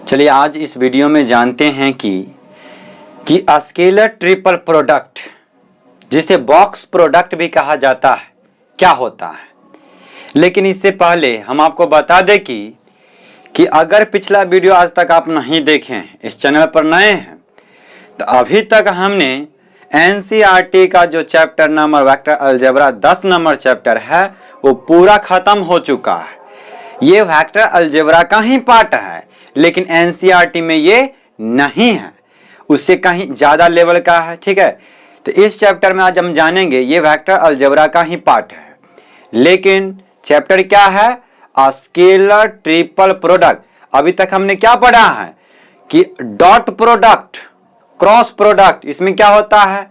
चलिए आज इस वीडियो में जानते हैं कि स्केलर ट्रिपल प्रोडक्ट जिसे बॉक्स प्रोडक्ट भी कहा जाता है क्या होता है। लेकिन इससे पहले हम आपको बता दें कि अगर पिछला वीडियो आज तक आप नहीं देखे हैं, इस चैनल पर नए हैं, तो अभी तक हमने एनसीईआरटी का जो chapter number vector algebra 10 number chapter है वो पूरा खत्म हो चुका है। ये वेक्टर अलजेब्रा का ही पार्ट है, लेकिन एनसीईआरटी में ये नहीं है, उससे कहीं ज्यादा लेवल का है। ठीक है, तो इस चैप्टर में आज हम जानेंगे ये वेक्टर अलजेब्रा का ही पार्ट है, लेकिन चैप्टर क्या है? Scalar triple product. अभी तक हमने क्या पढ़ा है कि डॉट प्रोडक्ट, क्रॉस प्रोडक्ट, इसमें क्या होता है?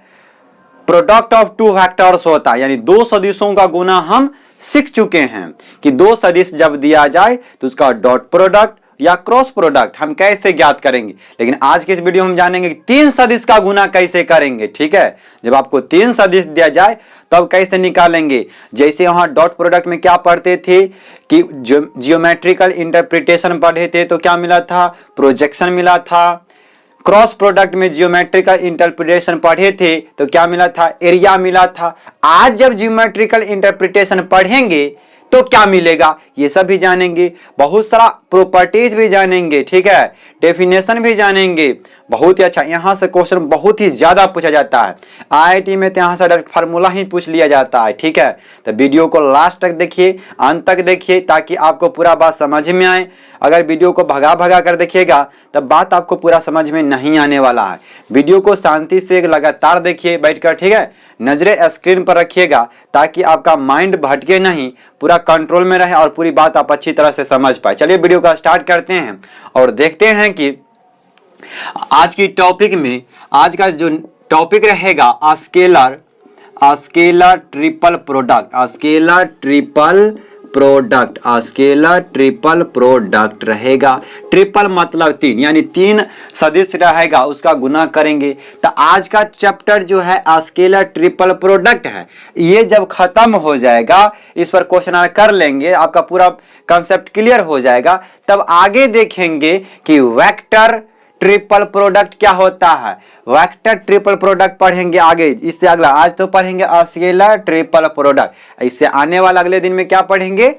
प्रोडक्ट ऑफ टू वेक्टर्स होता है, यानी दो सदिशों का गुना हम सीख चुके हैं कि दो सदिश जब दिया जाए तो उसका डॉट प्रोडक्ट या क्रॉस प्रोडक्ट हम कैसे ज्ञात करेंगे। लेकिन आज के इस वीडियो में हम जानेंगे कि तीन सदिश का गुना कैसे करेंगे। ठीक है, जब आपको तीन सदिश दिया जाए तब कैसे निकालेंगे। जैसे वहां डॉट प्रोडक्ट में क्या पढ़ते थे कि जियोमेट्रिकल इंटरप्रिटेशन पढ़े थे तो क्या मिला था? प्रोजेक्शन मिला था। क्रॉस प्रोडक्ट में जियोमेट्रिकल इंटरप्रिटेशन पढ़े थे तो क्या मिला था? एरिया मिला था। आज जब जियोमेट्रिकल इंटरप्रिटेशन पढ़ेंगे तो क्या मिलेगा, ये सब भी जानेंगे। बहुत सारा प्रॉपर्टीज भी जानेंगे। ठीक है, डेफिनेशन भी जानेंगे। बहुत ही अच्छा, यहाँ से क्वेश्चन बहुत ही ज्यादा पूछा जाता है। आईआईटी में तो यहाँ से डायरेक्ट फार्मूला ही पूछ लिया जाता है। ठीक है, तो वीडियो को लास्ट तक देखिए, अंत तक देखिए, ताकि आपको पूरा बात समझ में आए। अगर वीडियो को भगा भगा कर देखिएगा तब बात आपको पूरा समझ में नहीं आने वाला है। वीडियो को शांति से लगातार देखिए बैठकर। ठीक है, नजरें स्क्रीन पर रखिएगा ताकि आपका माइंड भटके नहीं, पूरा कंट्रोल में रहे और पूरी बात आप अच्छी तरह से समझ पाए। चलिए वीडियो का स्टार्ट करते हैं और देखते हैं कि आज की टॉपिक में, आज का जो टॉपिक रहेगा scalar triple product, scalar triple product रहेगा। ट्रिपल मतलब तीन, यानी तीन सदिश रहेगा, उसका गुना करेंगे। तो आज का चैप्टर जो है स्केलर ट्रिपल प्रोडक्ट है, ये जब खत्म हो जाएगा, इस पर क्वेश्चन कर लेंगे, आपका पूरा कंसेप्ट क्लियर हो जाएगा, तब आगे देखेंगे कि वेक्टर ट्रिपल प्रोडक्ट क्या होता है। वेक्टर ट्रिपल प्रोडक्ट पढ़ेंगे आगे, इससे अगला। आज तो पढ़ेंगे स्केलर ट्रिपल प्रोडक्ट, इससे आने वाला अगले दिन में क्या पढ़ेंगे?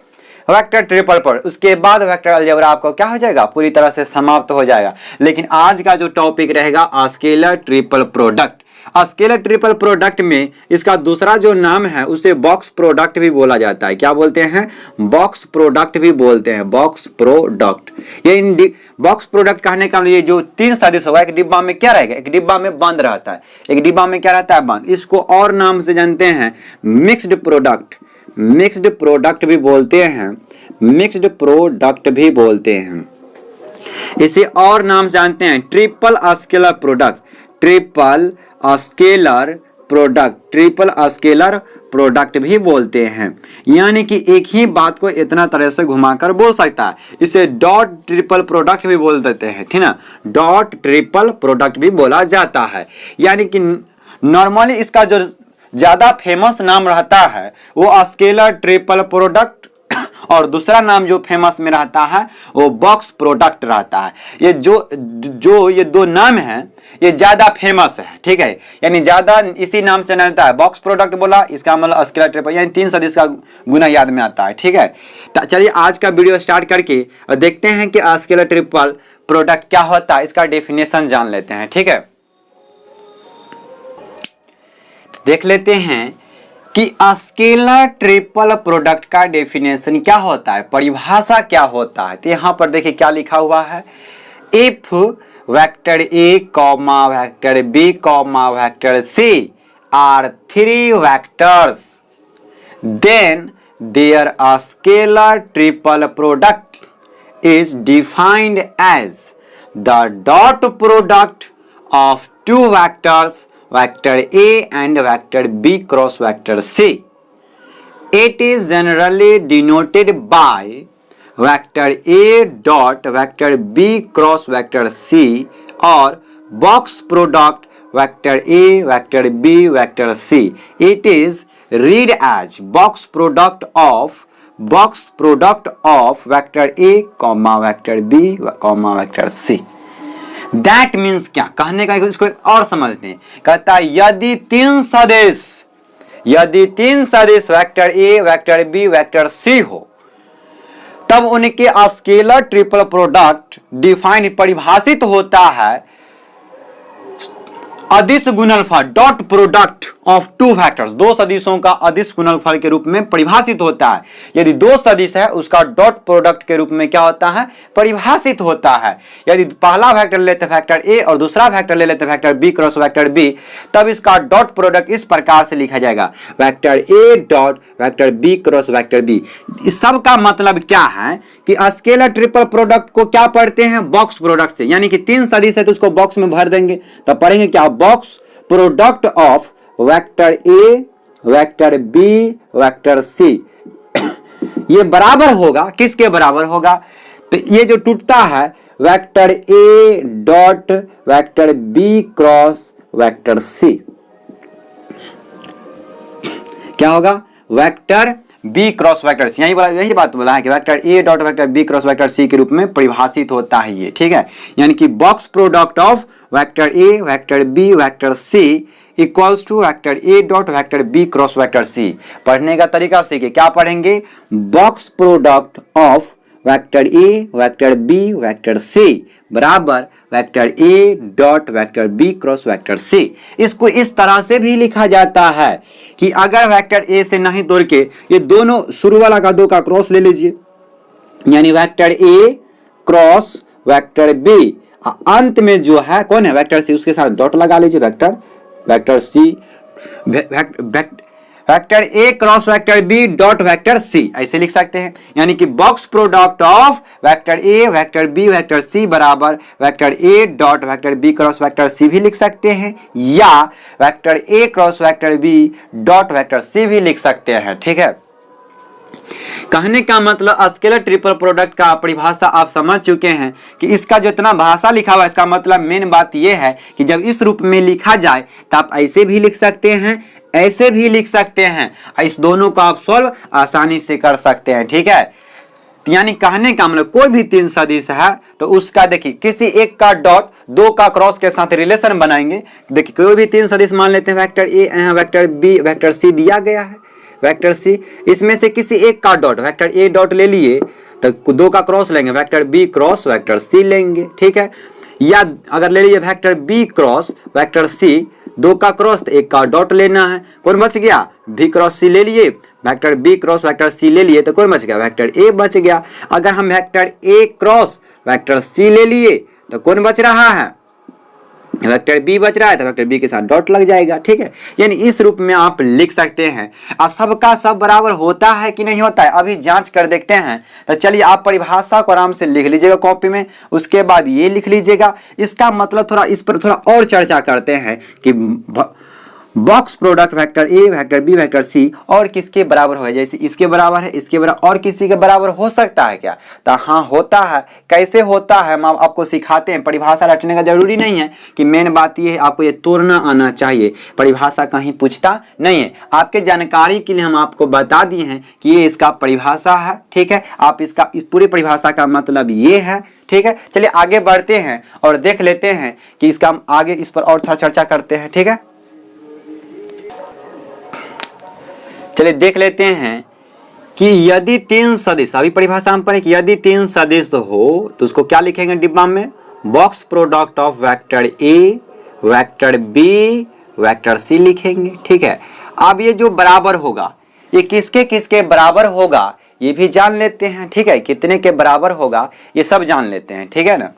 Vector triple product. उसके बाद वेक्टर अलजेब्रा आपको क्या हो जाएगा? पूरी तरह से समाप्त हो जाएगा। लेकिन आज का जो टॉपिक रहेगा scalar triple product. Scalar triple product में इसका दूसरा जो नाम है उसे बॉक्स प्रोडक्ट भी बोला जाता है। क्या बोलते हैं? बॉक्स प्रोडक्ट भी बोलते हैं, बॉक्स प्रोडक्ट। ये बॉक्स प्रोडक्ट कहने का ये जो तीन सदिश होगा, एक डिब्बा में क्या रहेगा? एक डिब्बा में बंद रहता है, एक डिब्बा में क्या रहता है? बंद। इसको और नाम से जानते हैं मिक्स्ड प्रोडक्ट, मिक्स्ड प्रोडक्ट भी बोलते हैं, मिक्स्ड प्रोडक्ट भी बोलते हैं। इसे और नाम जानते हैं triple scalar product, triple scalar product, triple scalar product भी बोलते हैं। यानी कि एक ही बात को इतना तरह से घुमाकर बोल सकता है। इसे डॉट ट्रिपल प्रोडक्ट भी बोल देते हैं, ठीक ना, डॉट ट्रिपल प्रोडक्ट भी बोला जाता है। यानी कि नॉर्मली इसका जो ज्यादा फेमस नाम रहता है वो स्केलर ट्रिपल प्रोडक्ट, और दूसरा नाम जो फेमस में रहता है वो बॉक्स प्रोडक्ट रहता है। ये जो ये दो नाम हैं ये ज्यादा फेमस है। ठीक है, यानी ज्यादा इसी नाम से जानता है। बॉक्स प्रोडक्ट बोला, इसका मतलब स्केलर ट्रिपल, यानी तीन सदिश का गुना याद में आता है। ठीक है, तो चलिए आज का वीडियो स्टार्ट करके और देखते हैं कि स्केलर ट्रिपल प्रोडक्ट क्या होता है, इसका डेफिनेशन जान लेते हैं। ठीक है, देख लेते हैं कि स्केलर ट्रिपल प्रोडक्ट का डेफिनेशन क्या होता है, परिभाषा क्या होता है। तो यहां पर देखिए क्या लिखा हुआ है। If vector A comma vector B comma vector C are three vectors, then their scalar triple product is defined as the dot product of two vectors, vector A and vector B cross vector C. It is generally denoted by vector A dot vector B cross vector C or box product vector A vector B vector C. It is read as box product of box product of vector A comma vector B comma vector C. That means क्या कहने का, इसको और समझते हैं। कहता है यदि तीन सदिश vector A vector B vector C हो तब उनके स्केलर ट्रिपल प्रोडक्ट डिफाइन परिभाषित होता है अदिश गुणनफल dot product of two vectors, दो सदिशों का अदिश गुणनफल के रूप में परिभाषित होता है। यदि दो सदिश है उसका डॉट प्रोडक्ट के रूप में क्या होता है, परिभाषित होता है। यदि पहला वेक्टर लेते वेक्टर ए और दूसरा वेक्टर ले लेते vector B cross vector B, तब इसका डॉट प्रोडक्ट इस प्रकार से लिखा जाएगा vector A dot vector B cross vector B. इस सब का मतलब क्या है कि स्केलर ट्रिपल प्रोडक्ट को क्या पढ़ते हैं, बॉक्स प्रोडक्ट से। यानी कि तीन सदिश है तो उसको बॉक्स में भर देंगे, तब पढ़ेंगे क्या, box product of vector A vector B vector C. ये बराबर होगा, किसके बराबर होगा, तो ये जो टूटता है vector A dot vector B cross vector C, क्या होगा, vector B cross vector C. यही बात बोला है कि vector A dot vector B cross vector C के रूप में परिभाषित होता है ये, ठीक है। यानी कि box product of vector A vector B vector C equals to vector A dot vector B cross vector C. पढ़ने का तरीका सीखिए, क्या पढ़ेंगे, box product of vector A vector B vector C बराबर vector A dot vector B cross vector C. इसको इस तरह से भी लिखा जाता है कि अगर वेक्टर ए से नहीं तोड़ के ये दोनों शुरू वाला का दो का क्रॉस ले लीजिए, यानी vector A cross vector B, अंत में जो है कौन है, वेक्टर सी, उसके साथ डॉट लगा लीजिए, vector C vector A cross vector B dot vector C, ऐसे लिख सकते हैं। यानी कि box product of vector A vector B vector C बराबर vector A dot vector B cross vector C भी लिख सकते हैं, या vector A cross vector B dot vector C भी लिख सकते हैं, ठीक है। कहने का मतलब स्केलर ट्रिपल प्रोडक्ट का परिभाषा आप समझ चुके हैं कि इसका जो इतना भाषा लिखा हुआ है, इसका मतलब मेन बात यह है कि जब इस रूप में लिखा जाए तो आप ऐसे भी लिख सकते हैं, ऐसे भी लिख सकते हैं, इस दोनों को आप सॉल्व आसानी से कर सकते हैं, ठीक है। यानी कहने का मतलब कोई भी तीन सदिश है तो उसका देखिए किसी एक का डॉट दो का क्रॉस के साथ रिलेशन बनाएंगे। देखिए कोई भी तीन सदिश मान लेते हैं, vector A vector B vector C दिया गया है, वेक्टर सी, इसमें से किसी एक का डॉट वेक्टर ए डॉट ले लिए तो दो का क्रॉस लेंगे, vector B cross vector C लेंगे, ठीक है। या अगर ले लीजिए vector B cross vector C, दो का क्रॉस तो एक का डॉट लेना है, कौन बच गया, बी क्रॉस सी ले लिए, vector B cross vector C ले लिए तो कौन बच गया, वेक्टर ए बच गया। अगर हम vector A cross vector C ले लिए तो कौन बच रहा है, वेक्टर बी बच रहा है, तो वेक्टर बी के साथ डॉट लग जाएगा, ठीक है। यानी इस रूप में आप लिख सकते हैं। अब सबका सब बराबर होता है कि नहीं होता है, अभी जांच कर देखते हैं। तो चलिए आप परिभाषा को आराम से लिख लीजिएगा कॉपी में, उसके बाद ये लिख लीजिएगा। इसका मतलब थोड़ा इस पर थोड़ा और चर्चा करते हैं कि box product vector A vector B vector C और किसके बराबर हो, जैसे इसके बराबर है, इसके बराबर और किसी के बराबर हो सकता है क्या, तो हाँ होता है। कैसे होता है हम आपको सिखाते हैं। परिभाषा रटने का जरूरी नहीं है, कि मेन बात ये है आपको ये तोड़ना आना चाहिए। परिभाषा कहीं पूछता नहीं है, आपके जानकारी के लिए हम आपको बता दिए हैं कि ये इसका परिभाषा है, ठीक है। आप इसका इस पूरी परिभाषा का मतलब ये है, ठीक है। चलिए आगे बढ़ते हैं और देख लेते हैं कि इसका आगे इस पर और थोड़ा चर्चा करते हैं, ठीक है। चलिए देख लेते हैं कि यदि तीन सदिश, अभी परिभाषा हम पढ़े कि यदि तीन सदिश हो तो उसको क्या लिखेंगे डिब्बा में, box product of vector A vector B vector C लिखेंगे, ठीक है। अब ये जो बराबर होगा ये किसके किसके बराबर होगा ये भी जान लेते हैं, ठीक है। कितने के बराबर होगा ये सब जान लेते हैं, ठीक है ना।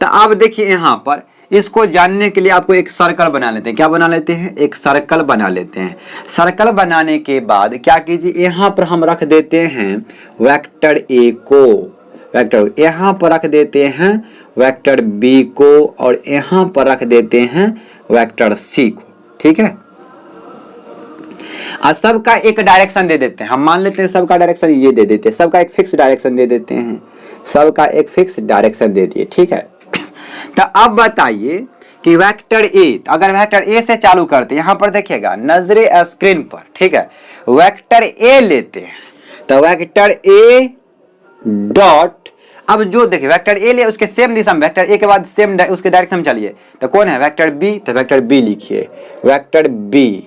तो अब देखिए यहाँ पर इसको जानने के लिए आपको एक सर्कल बना लेते हैं। क्या बना लेते हैं, एक सर्कल बना लेते हैं। सर्कल बनाने के बाद क्या कीजिए, यहाँ पर हम रख देते हैं वेक्टर ए को, वेक्टर यहाँ पर रख देते हैं वेक्टर बी को, और यहाँ पर रख देते हैं वेक्टर सी को, ठीक है। और सबका एक डायरेक्शन दे देते हैं। हम मान लेते हैं सबका डायरेक्शन ये दे देते हैं, सबका एक फिक्स डायरेक्शन दे देते हैं, सबका एक फिक्स डायरेक्शन दे दिए, ठीक है। तो अब बताइए कि वेक्टर ए, अगर वेक्टर ए से चालू करते हैं, यहां पर देखिएगा नजरे स्क्रीन पर, ठीक है। वेक्टर ए लेते हैं तो वेक्टर ए डॉट, अब जो देखिए वेक्टर ए ले उसके सेम दिशा में, वेक्टर ए के बाद सेम उसके डायरेक्शन में चलिए, तो कौन है वेक्टर बी, तो वेक्टर बी लिखिए, वेक्टर बी।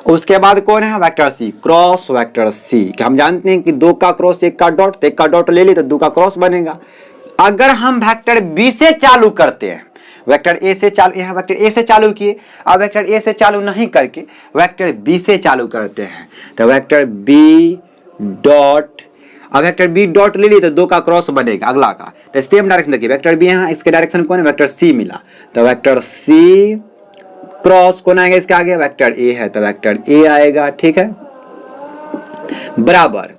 उसके बाद कौन है vector C, cross vector C. हम जानते हैं कि दो का क्रॉस एक का डॉट, तो एक का डॉट ले ली तो दो का क्रॉस बनेगा। अगर हम वेक्टर बी से चालू करते हैं, वेक्टर ए से चालू, यहाँ वेक्टर ए से चालू किए, अब वेक्टर ए से चालू नहीं करके वेक्टर बी से चालू करते हैं, तो वेक्टर बी डॉट, अब वेक्टर बी डॉट ले ली तो दो का क्रॉस बनेगा अगला का, तो सेम डायरेक्शन देखिए वेक्टर बी, यहाँ इसके डायरेक्शन कौन है वेक्टर सी मिला, तो वेक्टर सी क्रॉस कौन आएगा इसके आगे, वेक्टर ए है तो वेक्टर ए आएगा। ठीक है, बराबर।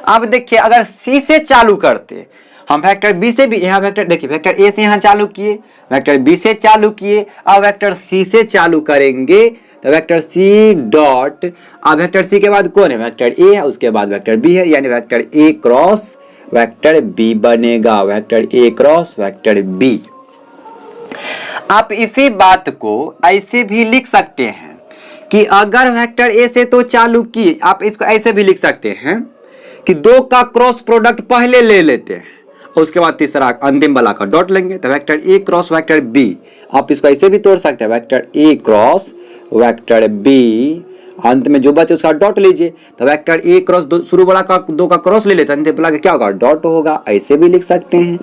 अब देखिए अगर सी से चालू करते हम वेक्टर बी से भी, यहाँ वेक्टर देखिए वेक्टर ए से यहाँ चालू किए, वेक्टर बी से चालू किए, अब वेक्टर सी से चालू करेंगे तो वेक्टर सी डॉट, अब वेक्टर सी के बाद कौन है वेक्टर ए है, उसके बाद वेक्टर बी है, यानी vector A cross vector B बनेगा, vector A cross vector B. आप इसी बात को ऐसे भी लिख सकते हैं कि अगर वेक्टर ए से तो चालू किए, आप इसको ऐसे भी लिख सकते हैं कि दो का क्रॉस प्रोडक्ट पहले ले लेते हैं, उसके बाद तीसरा अंतिम वाला का डॉट लेंगे, तो vector A cross vector B. आप इसको ऐसे भी तोड़ सकते हैं, vector A cross vector B, अंत में जो बचे उसका डॉट लीजिए, तो वेक्टर ए क्रॉस शुरू वाला का दो का क्रॉस ले लेते हैं, अंतिम वाला का क्या होगा डॉट होगा, ऐसे भी लिख सकते हैं।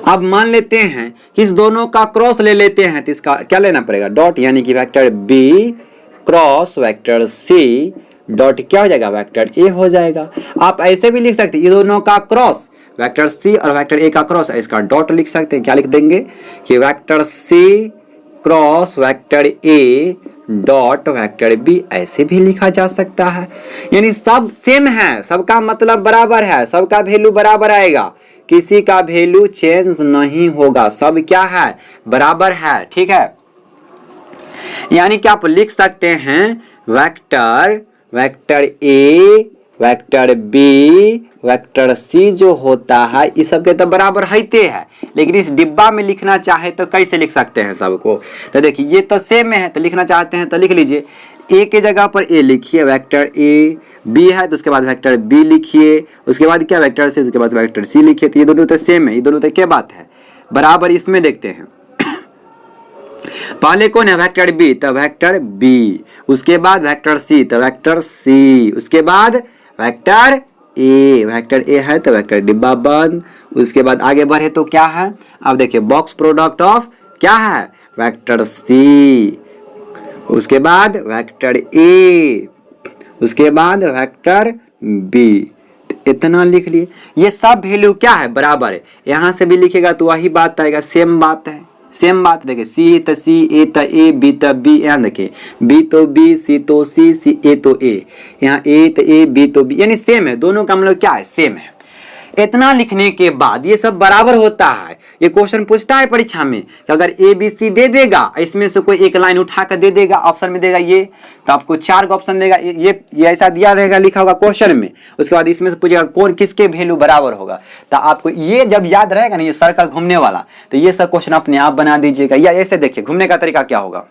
अब मान लेते हैं कि इस दोनों का क्रॉस ले लेते हैं, तो इसका क्या लेना पड़ेगा डॉट, यानी कि vector B cross vector C dot क्या हो जाएगा वेक्टर ए हो जाएगा। आप ऐसे भी लिख सकते हैं, ये दोनों का क्रॉस वेक्टर सी और वेक्टर ए का क्रॉस है, इसका डॉट लिख सकते हैं, क्या लिख देंगे कि vector C cross vector A dot vector B, ऐसे भी लिखा जा सकता है। यानी सब सेम है, सबका मतलब बराबर है, सबका वैल्यू बराबर आएगा, किसी का वैल्यू चेंज नहीं होगा, सब क्या है बराबर है। ठीक है, यानी कि आप लिख सकते हैं vector vector A vector B vector C जो होता है इस सब के तो बराबर रहते हैं, लेकिन इस डिब्बा में लिखना चाहे तो कैसे लिख सकते हैं सबको, तो देखिए ये तो सेम है, तो लिखना चाहते हैं तो लिख लीजिए, ए के जगह पर ए लिखिए, वेक्टर ए, बी है तो उसके बाद वेक्टर बी लिखिए, उसके बाद क्या वेक्टर सी, उसके बाद वेक्टर सी लिखिए, तो ये दोनों तो सेम है, ये दोनों तो क्या बात है बराबर। इसमें देखते हैं पहले कौन है वेक्टर बी, तो वेक्टर बी, उसके बाद वेक्टर सी तो वेक्टर सी, उसके बाद वेक्टर ए, वेक्टर ए है तो वेक्टर डिब्बा बंद, उसके बाद आगे बढ़े तो क्या है, अब देखिए बॉक्स प्रोडक्ट ऑफ क्या है वेक्टर सी, उसके बाद वेक्टर ए, उसके बाद वेक्टर बी, इतना लिख लिए। ये सब वैल्यू क्या है बराबर है, यहां से भी लिखेगा तो वही बात आएगा, सेम बात है, सेम बात। देखिए सी तो सी, ए तो ए, बी तो बी, यहाँ देखिए बी तो बी, सी तो सी, सी ए तो ए, यहाँ ए तो ए, बी तो बी, यानी सेम है, दोनों का मतलब क्या है सेम है। इतना लिखने के बाद ये सब बराबर होता है। ये क्वेश्चन पूछता है परीक्षा में कि अगर ए बी सी दे देगा, इसमें से कोई एक लाइन उठा कर दे देगा, ऑप्शन में देगा ये, तो आपको 4 का ऑप्शन देगा, ये ऐसा दिया रहेगा लिखा होगा क्वेश्चन में, उसके बाद इसमें से पूछेगा कौन किसके वैल्यू बराबर होगा, तो आपको ये जब याद रहेगा ना ये सर्कल घूमने वाला, तो ये सब क्वेश्चन अपने आप बना दीजिएगा। या ऐसे देखिए घूमने का तरीका क्या होगा,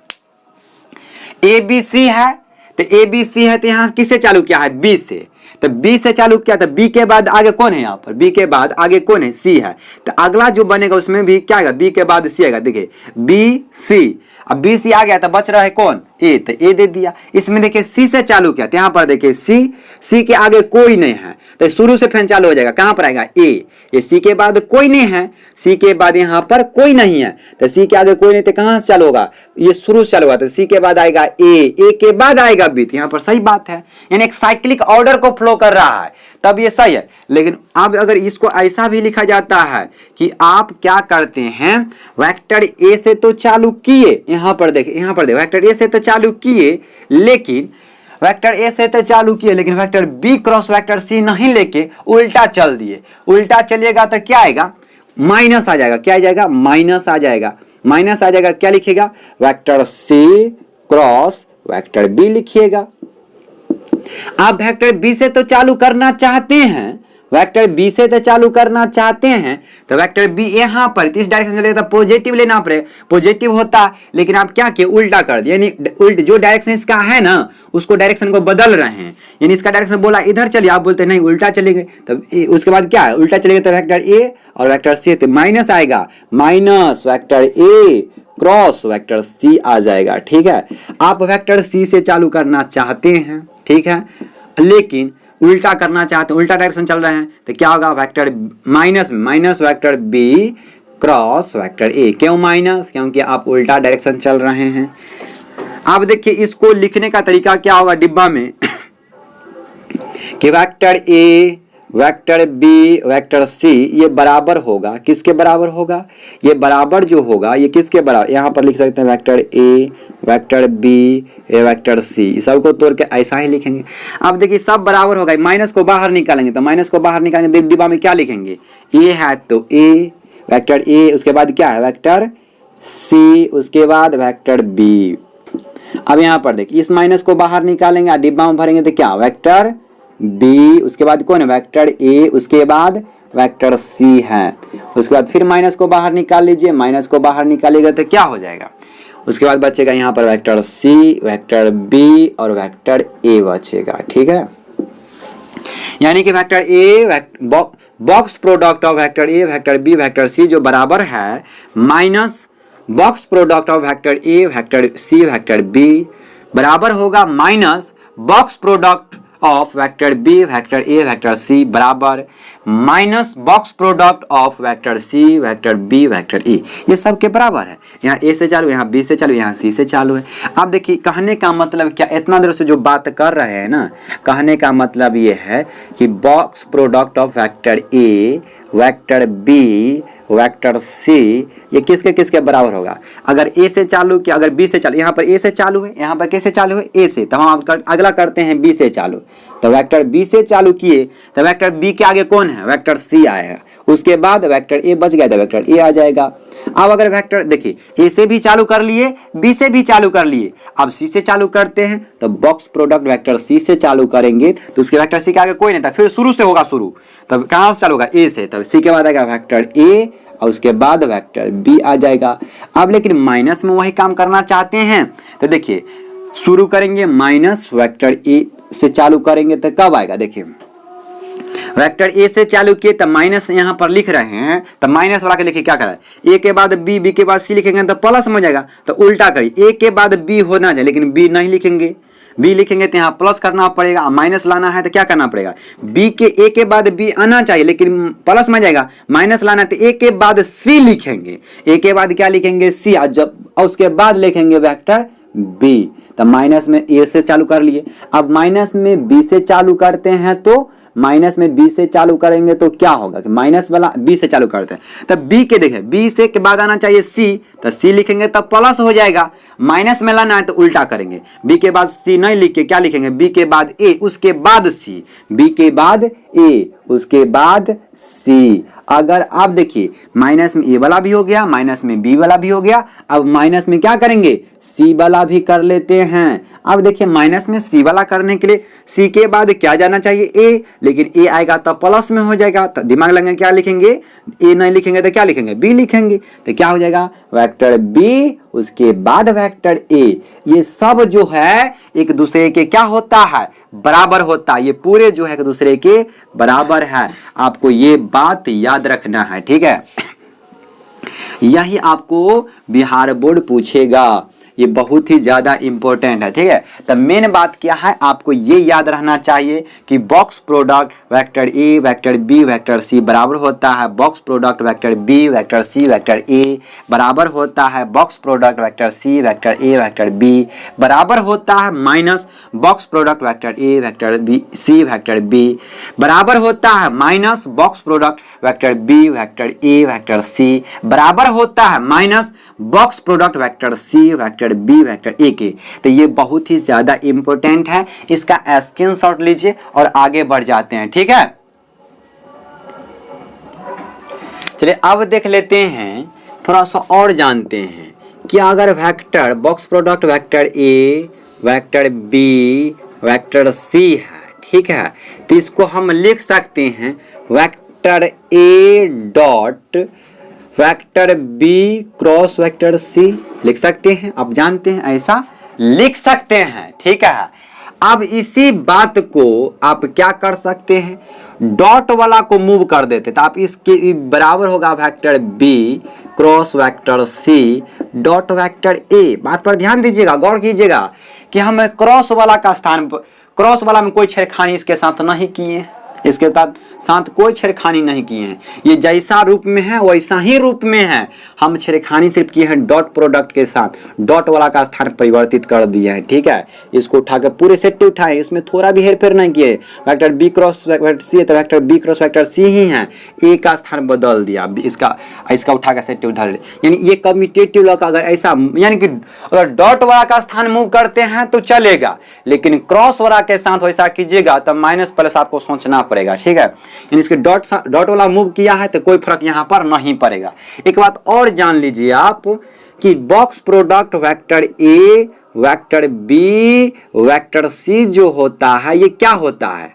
ए बी सी है तो ए बी सी है तो यहाँ किससे चालू किया है बी से, तो बी से चालू किया, तो बी के बाद आगे कौन है, यहाँ पर बी के बाद आगे कौन है सी है, तो अगला जो बनेगा उसमें भी क्या आएगा बी के बाद सी आएगा। देखिए बी सी, अब बी सी आ गया तो बच रहा है कौन ए, तो ए दे दिया। इसमें देखिए सी से चालू किया, तो यहाँ पर देखिए सी के आगे कोई नहीं है तो शुरू से फिर चालू हो जाएगा, कहाँ पर आएगा ए, ये सी के बाद कोई नहीं है, सी के बाद यहाँ पर कोई नहीं है तो सी के आगे कोई नहीं, तो कहाँ से चालू होगा ये शुरू से चालू होगा, तो सी के बाद आएगा ए के बाद आएगा बी, तो यहाँ पर सही बात है, यानी एक साइक्लिक ऑर्डर को फ्लो कर रहा है, तब ये सही है। लेकिन अब अगर इसको ऐसा भी लिखा जाता है कि आप क्या करते हैं वेक्टर ए से तो चालू किए, यहाँ पर देखिए वेक्टर ए से तो चालू किए, लेकिन वेक्टर ए से तो चालू किए लेकिन vector B cross vector C नहीं लेके उल्टा चल दिए, उल्टा चलिएगा तो क्या आएगा माइनस आ जाएगा, क्या आ जाएगा माइनस आ जाएगा, माइनस आ जाएगा, क्या लिखिएगा vector C cross vector B लिखिएगा। आप वेक्टर बी से तो चालू करना चाहते हैं, वेक्टर बी से तो चालू करना चाहते हैं तो वेक्टर बी यहाँ पर इस डायरेक्शन में चलेगा तो पॉजिटिव लेना पड़ेगा, पॉजिटिव होता, लेकिन आप क्या किए उल्टा कर दिए, यानी उल्ट जो डायरेक्शन इसका है ना उसको डायरेक्शन को बदल रहे हैं, यानी इसका डायरेक्शन बोला इधर चलिए, आप बोलते नहीं उल्टा चलेंगे, तब उसके बाद क्या है उल्टा चलेगा तो वेक्टर ए और वेक्टर सी तो माइनस आएगा, minus vector A cross vector C आ जाएगा। ठीक है, आप वेक्टर सी से चालू करना चाहते हैं, ठीक है, लेकिन उल्टा करना चाहते हैं, उल्टा डायरेक्शन चल रहे हैं तो क्या होगा, vector minus vector B cross vector A. क्यों माइनस? क्योंकि आप उल्टा डायरेक्शन चल रहे हैं। अब देखिए इसको लिखने का तरीका क्या होगा डिब्बा में कि vector A vector B vector C ये बराबर होगा, किसके बराबर होगा, ये बराबर जो होगा ये किसके बराबर, यहाँ पर लिख सकते हैं vector A vector B vector C, सबको तोड़ के ऐसा ही लिखेंगे। अब देखिए सब बराबर होगा, माइनस को बाहर निकालेंगे तो माइनस को बाहर निकालेंगे डिब्बा में क्या लिखेंगे, ए है तो ए वेक्टर ए, उसके बाद क्या है वेक्टर सी, उसके बाद वेक्टर बी। अब यहाँ पर देखिए इस माइनस को बाहर निकालेंगे डिब्बा में भरेंगे तो क्या वेक्टर बी, उसके बाद कौन है वेक्टर ए, उसके बाद वेक्टर सी है, उसके बाद फिर माइनस को बाहर निकाल लीजिए, माइनस को बाहर निकालिएगा तो क्या हो जाएगा, उसके बाद बचेगा यहाँ पर वेक्टर सी वेक्टर बी और वेक्टर ए बचेगा। ठीक है, यानी कि vector A box product of vector A vector B vector C जो बराबर है minus box product of vector A vector C vector B बराबर होगा minus box product of vector B vector A vector C बराबर minus box product of vector C vector B vector E, ये सब के बराबर है। यहाँ ए से चालू, यहाँ बी से चालू, यहाँ सी से चालू है। अब देखिए कहने का मतलब क्या, इतना देर से जो बात कर रहे हैं ना, कहने का मतलब ये है कि box product of vector A vector B vector C ये किसके किसके बराबर होगा, अगर ए से चालू किया, अगर बी से चालू, यहाँ पर ए से चालू है, यहाँ पर कैसे चालू है ए से, तो हम अगला करते हैं बी से चालू, तो वेक्टर बी से चालू किए तो वेक्टर बी के आगे कौन है वेक्टर सी आएगा, उसके बाद वेक्टर ए बच गया तो वेक्टर ए आ जाएगा। अब अगर वेक्टर देखिए ए से भी चालू कर लिए बी से भी चालू कर लिए, अब सी से चालू करते हैं तो बॉक्स प्रोडक्ट वेक्टर सी से चालू करेंगे तो उसके वेक्टर सी के आगे कोई नहीं था, फिर शुरू से होगा शुरू, तब कहाँ से चालू होगा ए से, तब सी के बाद आएगा वेक्टर ए और उसके बाद वेक्टर बी आ जाएगा। अब लेकिन माइनस में वही काम करना चाहते हैं तो देखिए शुरू करेंगे माइनस वेक्टर ए से चालू करेंगे तो कब आएगा, देखिए वेक्टर ए से चालू किए तो माइनस यहाँ पर लिख रहे हैं तो माइनस वाला के लिखिए क्या करा, ए के बाद बी, बी के बाद सी लिखेंगे तो प्लस में जाएगा, तो उल्टा करिए ए के बाद बी होना चाहिए लेकिन बी नहीं लिखेंगे, बी लिखेंगे तो यहाँ प्लस करना पड़ेगा, माइनस लाना है तो क्या करना पड़ेगा, बी के ए के बाद बी आना चाहिए लेकिन प्लस में जाएगा, माइनस लाना है तो ए के बाद सी लिखेंगे, ए के बाद क्या लिखेंगे सी, और उसके बाद लिखेंगे वेक्टर बी, तो माइनस में ए से चालू कर लिए। अब माइनस में बी से चालू करते हैं तो माइनस में बी से चालू करेंगे तो क्या होगा कि माइनस वाला बी से चालू करते हैं तब बी के देखें बी से के बाद आना चाहिए सी, तो सी लिखेंगे तब प्लस हो जाएगा, माइनस में लाना है तो उल्टा करेंगे, बी के बाद सी नहीं लिख के क्या लिखेंगे बी के बाद ए उसके बाद सी, बी के बाद ए उसके बाद सी। अगर आप देखिए माइनस में ए वाला भी हो गया, माइनस में बी वाला भी हो गया, अब माइनस में क्या करेंगे सी वाला भी कर लेते हैं। अब देखिए माइनस में सी वाला करने के लिए सी के बाद क्या जाना चाहिए ए, लेकिन ए आएगा तो प्लस में हो जाएगा, तो दिमाग लगाएंगे क्या लिखेंगे, ए नहीं लिखेंगे तो क्या लिखेंगे बी लिखेंगे, तो क्या हो जाएगा वेक्टर बी उसके बाद वेक्टर ए। ये सब जो है एक दूसरे के क्या होता है बराबर होता है, ये पूरे जो है एक दूसरे के बराबर है, आपको ये बात याद रखना है। ठीक है, यही आपको बिहार बोर्ड पूछेगा, ये बहुत ही ज्यादा इंपॉर्टेंट है। ठीक है, तो मेन बात क्या है आपको ये याद रहना चाहिए कि box product vector A vector B vector C बराबर होता है box product vector B vector C vector A बराबर होता है box product vector C vector A vector B बराबर होता है minus box product vector A vector B C vector B बराबर होता है minus box product vector B vector A vector C बराबर होता है minus box product vector C vector B vector ए के। तो ये बहुत ही ज्यादा इंपॉर्टेंट है, इसका स्क्रीनशॉट लीजिए और आगे बढ़ जाते हैं। ठीक है, चलिए अब देख लेते हैं, थोड़ा सा और जानते हैं कि अगर vector box product vector A vector B vector C है, ठीक है, तो इसको हम लिख सकते हैं vector A dot vector B cross vector C लिख सकते हैं। आप जानते हैं ऐसा लिख सकते हैं, ठीक है। अब इसी बात को आप क्या कर सकते हैं, डॉट वाला को मूव कर देते, तो आप इसके बराबर होगा vector B cross vector C dot vector A. बात पर ध्यान दीजिएगा, गौर कीजिएगा कि हम क्रॉस वाला का स्थान, क्रॉस वाला में कोई छेड़खानी इसके साथ नहीं किए, इसके साथ कोई छेड़खानी नहीं किए हैं। ये जैसा रूप में है वैसा ही रूप में है, हम छेड़खानी सिर्फ किए हैं डॉट प्रोडक्ट के साथ, डॉट वाला का स्थान परिवर्तित कर दिया है, ठीक है। इसको उठाकर पूरे सेट उठाए, इसमें थोड़ा भी हेरफेर नहीं किए। Vector B cross vector C है तो vector B cross vector C ही है, ए का स्थान बदल दिया, इसका उठाकर सेट उधर, यानी ये कम्यूटेटिव लॉ का अगर ऐसा, यानी कि अगर डॉट वाला का स्थान मूव करते हैं तो चलेगा, लेकिन क्रॉस वाला के साथ वैसा कीजिएगा तो माइनस प्लस आपको सोचना पड़ेगा, ठीक है। यानी इसके डॉट वाला मूव किया है तो कोई फर्क यहां पर नहीं पड़ेगा। एक बात और जान लीजिए आप कि box product vector A vector B vector C जो होता है ये क्या होता है,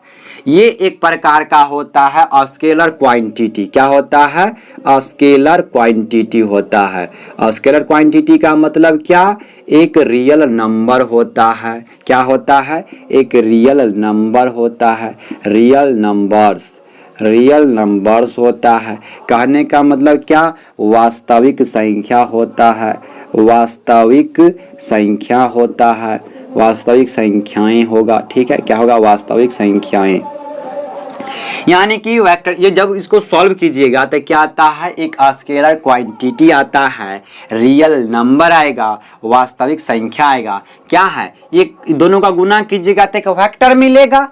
ये एक प्रकार का होता है स्केलर क्वांटिटी। क्या होता है, स्केलर क्वांटिटी होता है। स्केलर क्वांटिटी का मतलब क्या, एक रियल नंबर होता है। क्या होता है, एक रियल नंबर होता है, रियल नंबर्स होता है। कहने का मतलब क्या, वास्तविक संख्या होता है, वास्तविक संख्या होता है, वास्तविक संख्याएं होगा, ठीक है। क्या होगा, वास्तविक संख्याएं। यानी कि वेक्टर, ये जब इसको सॉल्व कीजिएगा तो क्या आता है, एक स्केलर क्वांटिटी आता है, रियल नंबर आएगा, वास्तविक संख्या आएगा। क्या है, ये दोनों का गुना कीजिएगा तो एक वेक्टर मिलेगा।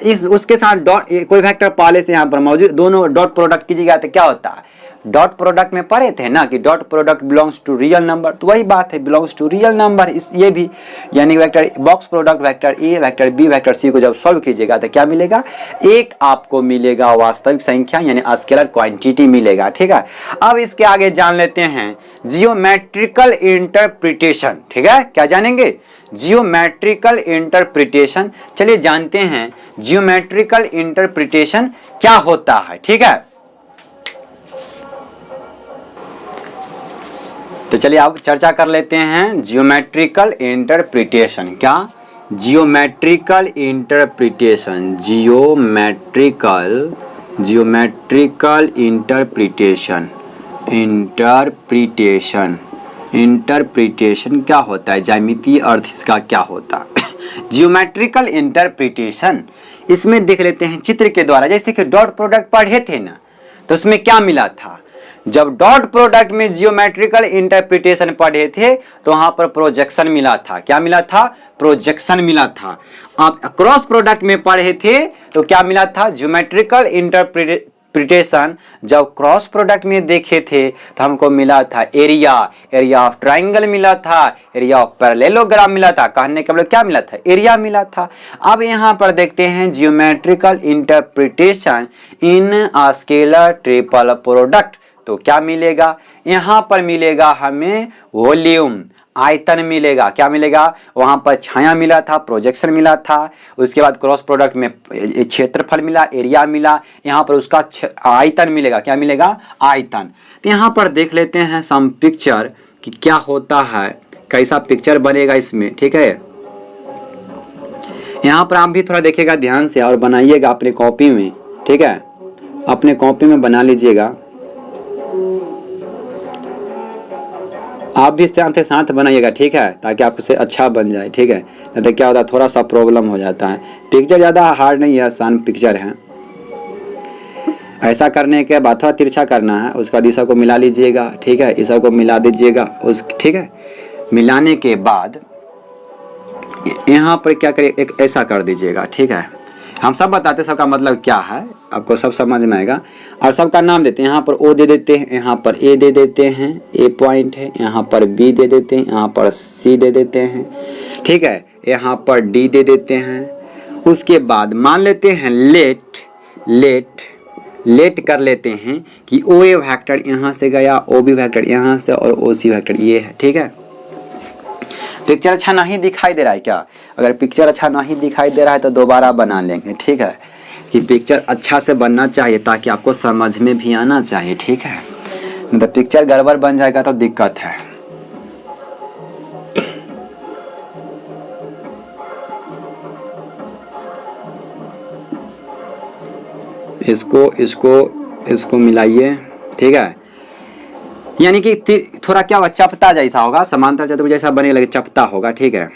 इस उसके साथ डॉट, कोई वेक्टर पहले से यहाँ पर मौजूद, दोनों डॉट प्रोडक्ट कीजिएगा तो क्या होता है, डॉट प्रोडक्ट में पढ़े थे ना कि dot product belongs to real number, तो वही बात है, बिलोंग्स टू रियल नंबर। इस ये भी यानी vector box product vector A vector B vector C को जब सॉल्व कीजिएगा तो क्या मिलेगा, एक आपको मिलेगा वास्तविक संख्या यानी स्केलर क्वांटिटी मिलेगा, ठीक है। अब इसके आगे जान लेते हैं जियोमेट्रिकल इंटरप्रिटेशन, ठीक है। क्या जानेंगे, जियोमेट्रिकल इंटरप्रिटेशन। चलिए जानते हैं जियोमेट्रिकल इंटरप्रिटेशन क्या होता है, ठीक है। तो चलिए अब चर्चा कर लेते हैं जियोमेट्रिकल इंटरप्रिटेशन। क्या, जियोमेट्रिकल इंटरप्रिटेशन, जियोमेट्रिकल इंटरप्रिटेशन क्या होता है, ज्यामितीय अर्थ इसका क्या होता है। जियोमेट्रिकल इंटरप्रिटेशन, इसमें देख लेते हैं चित्र के द्वारा। जैसे कि डॉट प्रोडक्ट पढ़े थे ना, तो उसमें क्या मिला था, जब डॉट प्रोडक्ट में जियोमेट्रिकल इंटरप्रिटेशन पढ़े थे तो वहां पर प्रोजेक्शन मिला था। क्या मिला था, प्रोजेक्शन मिला था। आप क्रॉस प्रोडक्ट में पढ़े थे तो क्या मिला था, जियोमेट्रिकल इंटरप्रिटेशन। जब क्रॉस प्रोडक्ट में देखे थे तो हमको मिला था एरिया ऑफ ट्राइंगल मिला था, एरिया ऑफ पैरेललोग्राम मिला था। कहने का मतलब क्या मिला था, एरिया मिला था। अब यहाँ पर देखते हैं जियोमेट्रिकल इंटरप्रिटेशन इन स्केलर ट्रिपल प्रोडक्ट, तो क्या मिलेगा, यहाँ पर मिलेगा हमें वॉल्यूम, आयतन मिलेगा। क्या मिलेगा, वहां पर छाया मिला था, प्रोजेक्शन मिला था। उसके बाद क्रॉस प्रोडक्ट में क्षेत्रफल मिला, एरिया मिला, यहाँ पर उसका आयतन मिलेगा। क्या मिलेगा, आयतन। तो यहाँ पर देख लेते हैं सम पिक्चर कि क्या होता है, कैसा पिक्चर बनेगा इसमें, ठीक है। यहाँ पर आप भी थोड़ा देखिएगा ध्यान से और बनाइएगा अपने कॉपी में, ठीक है। अपने कॉपी में बना लीजिएगा, आप भी ध्यान से साथ बनाइएगा, ठीक है, ताकि आपसे अच्छा बन जाए, ठीक है। नहीं तो क्या होता है, थोड़ा सा प्रॉब्लम हो जाता है। पिक्चर ज़्यादा हार्ड नहीं है, आसान पिक्चर है। ऐसा करने के बाद थोड़ा तिरछा करना है, उसके बाद इस को मिला लीजिएगा, ठीक है। इस को मिला दीजिएगा ठीक है। मिलाने के बाद यहाँ पर क्या करिए, एक ऐसा कर दीजिएगा, ठीक है। हम सब बताते सबका मतलब क्या है, आपको सब समझ में आएगा। और सबका नाम देते हैं, यहाँ पर ओ दे देते हैं, यहाँ पर ए दे देते हैं, ए पॉइंट है, यहाँ पर बी दे देते हैं, यहाँ पर सी दे देते हैं, ठीक है। यहाँ पर डी दे देते हैं। उसके बाद मान लेते हैं लेट कर लेते हैं कि ओ ए वेक्टर यहाँ से गया, ओ बी वेक्टर यहाँ से और ओ सी वेक्टर ये है, ठीक है। पिक्चर अच्छा नहीं दिखाई दे रहा है क्या, अगर पिक्चर अच्छा नहीं दिखाई दे रहा है तो दोबारा बना लेंगे, ठीक है। कि पिक्चर अच्छा से बनना चाहिए ताकि आपको समझ में भी आना चाहिए, ठीक है। नहीं तो पिक्चर गड़बड़ बन जाएगा तो दिक्कत है। इसको मिलाइए, ठीक है। यानी कि थोड़ा क्या होगा, चपटा जैसा होगा, समांतर चतुर्भुज जैसा बने लगे, चपटा होगा, ठीक है।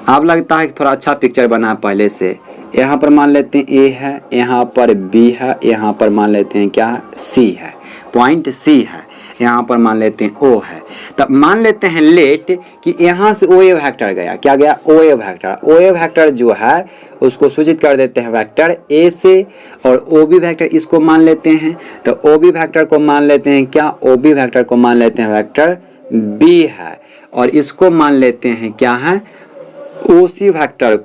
आप लगता है कि थोड़ा अच्छा पिक्चर बना पहले से। यहाँ पर मान लेते हैं ए है, यहाँ पर बी है, यहाँ पर मान लेते हैं क्या है, सी है, पॉइंट सी है, यहाँ पर मान लेते हैं ओ है। तब मान लेते हैं लेट कि यहाँ से ओ ए वेक्टर गया, क्या गया, ओ ए वेक्टर। ओ ए वेक्टर जो है उसको सूचित कर देते हैं वेक्टर ए से, और ओ बी वेक्टर इसको मान लेते हैं। तो ओ बी वेक्टर को मान लेते हैं क्या, ओ बी वेक्टर को मान लेते हैं वेक्टर बी है, और इसको मान लेते हैं क्या है, ओसी वेक्टर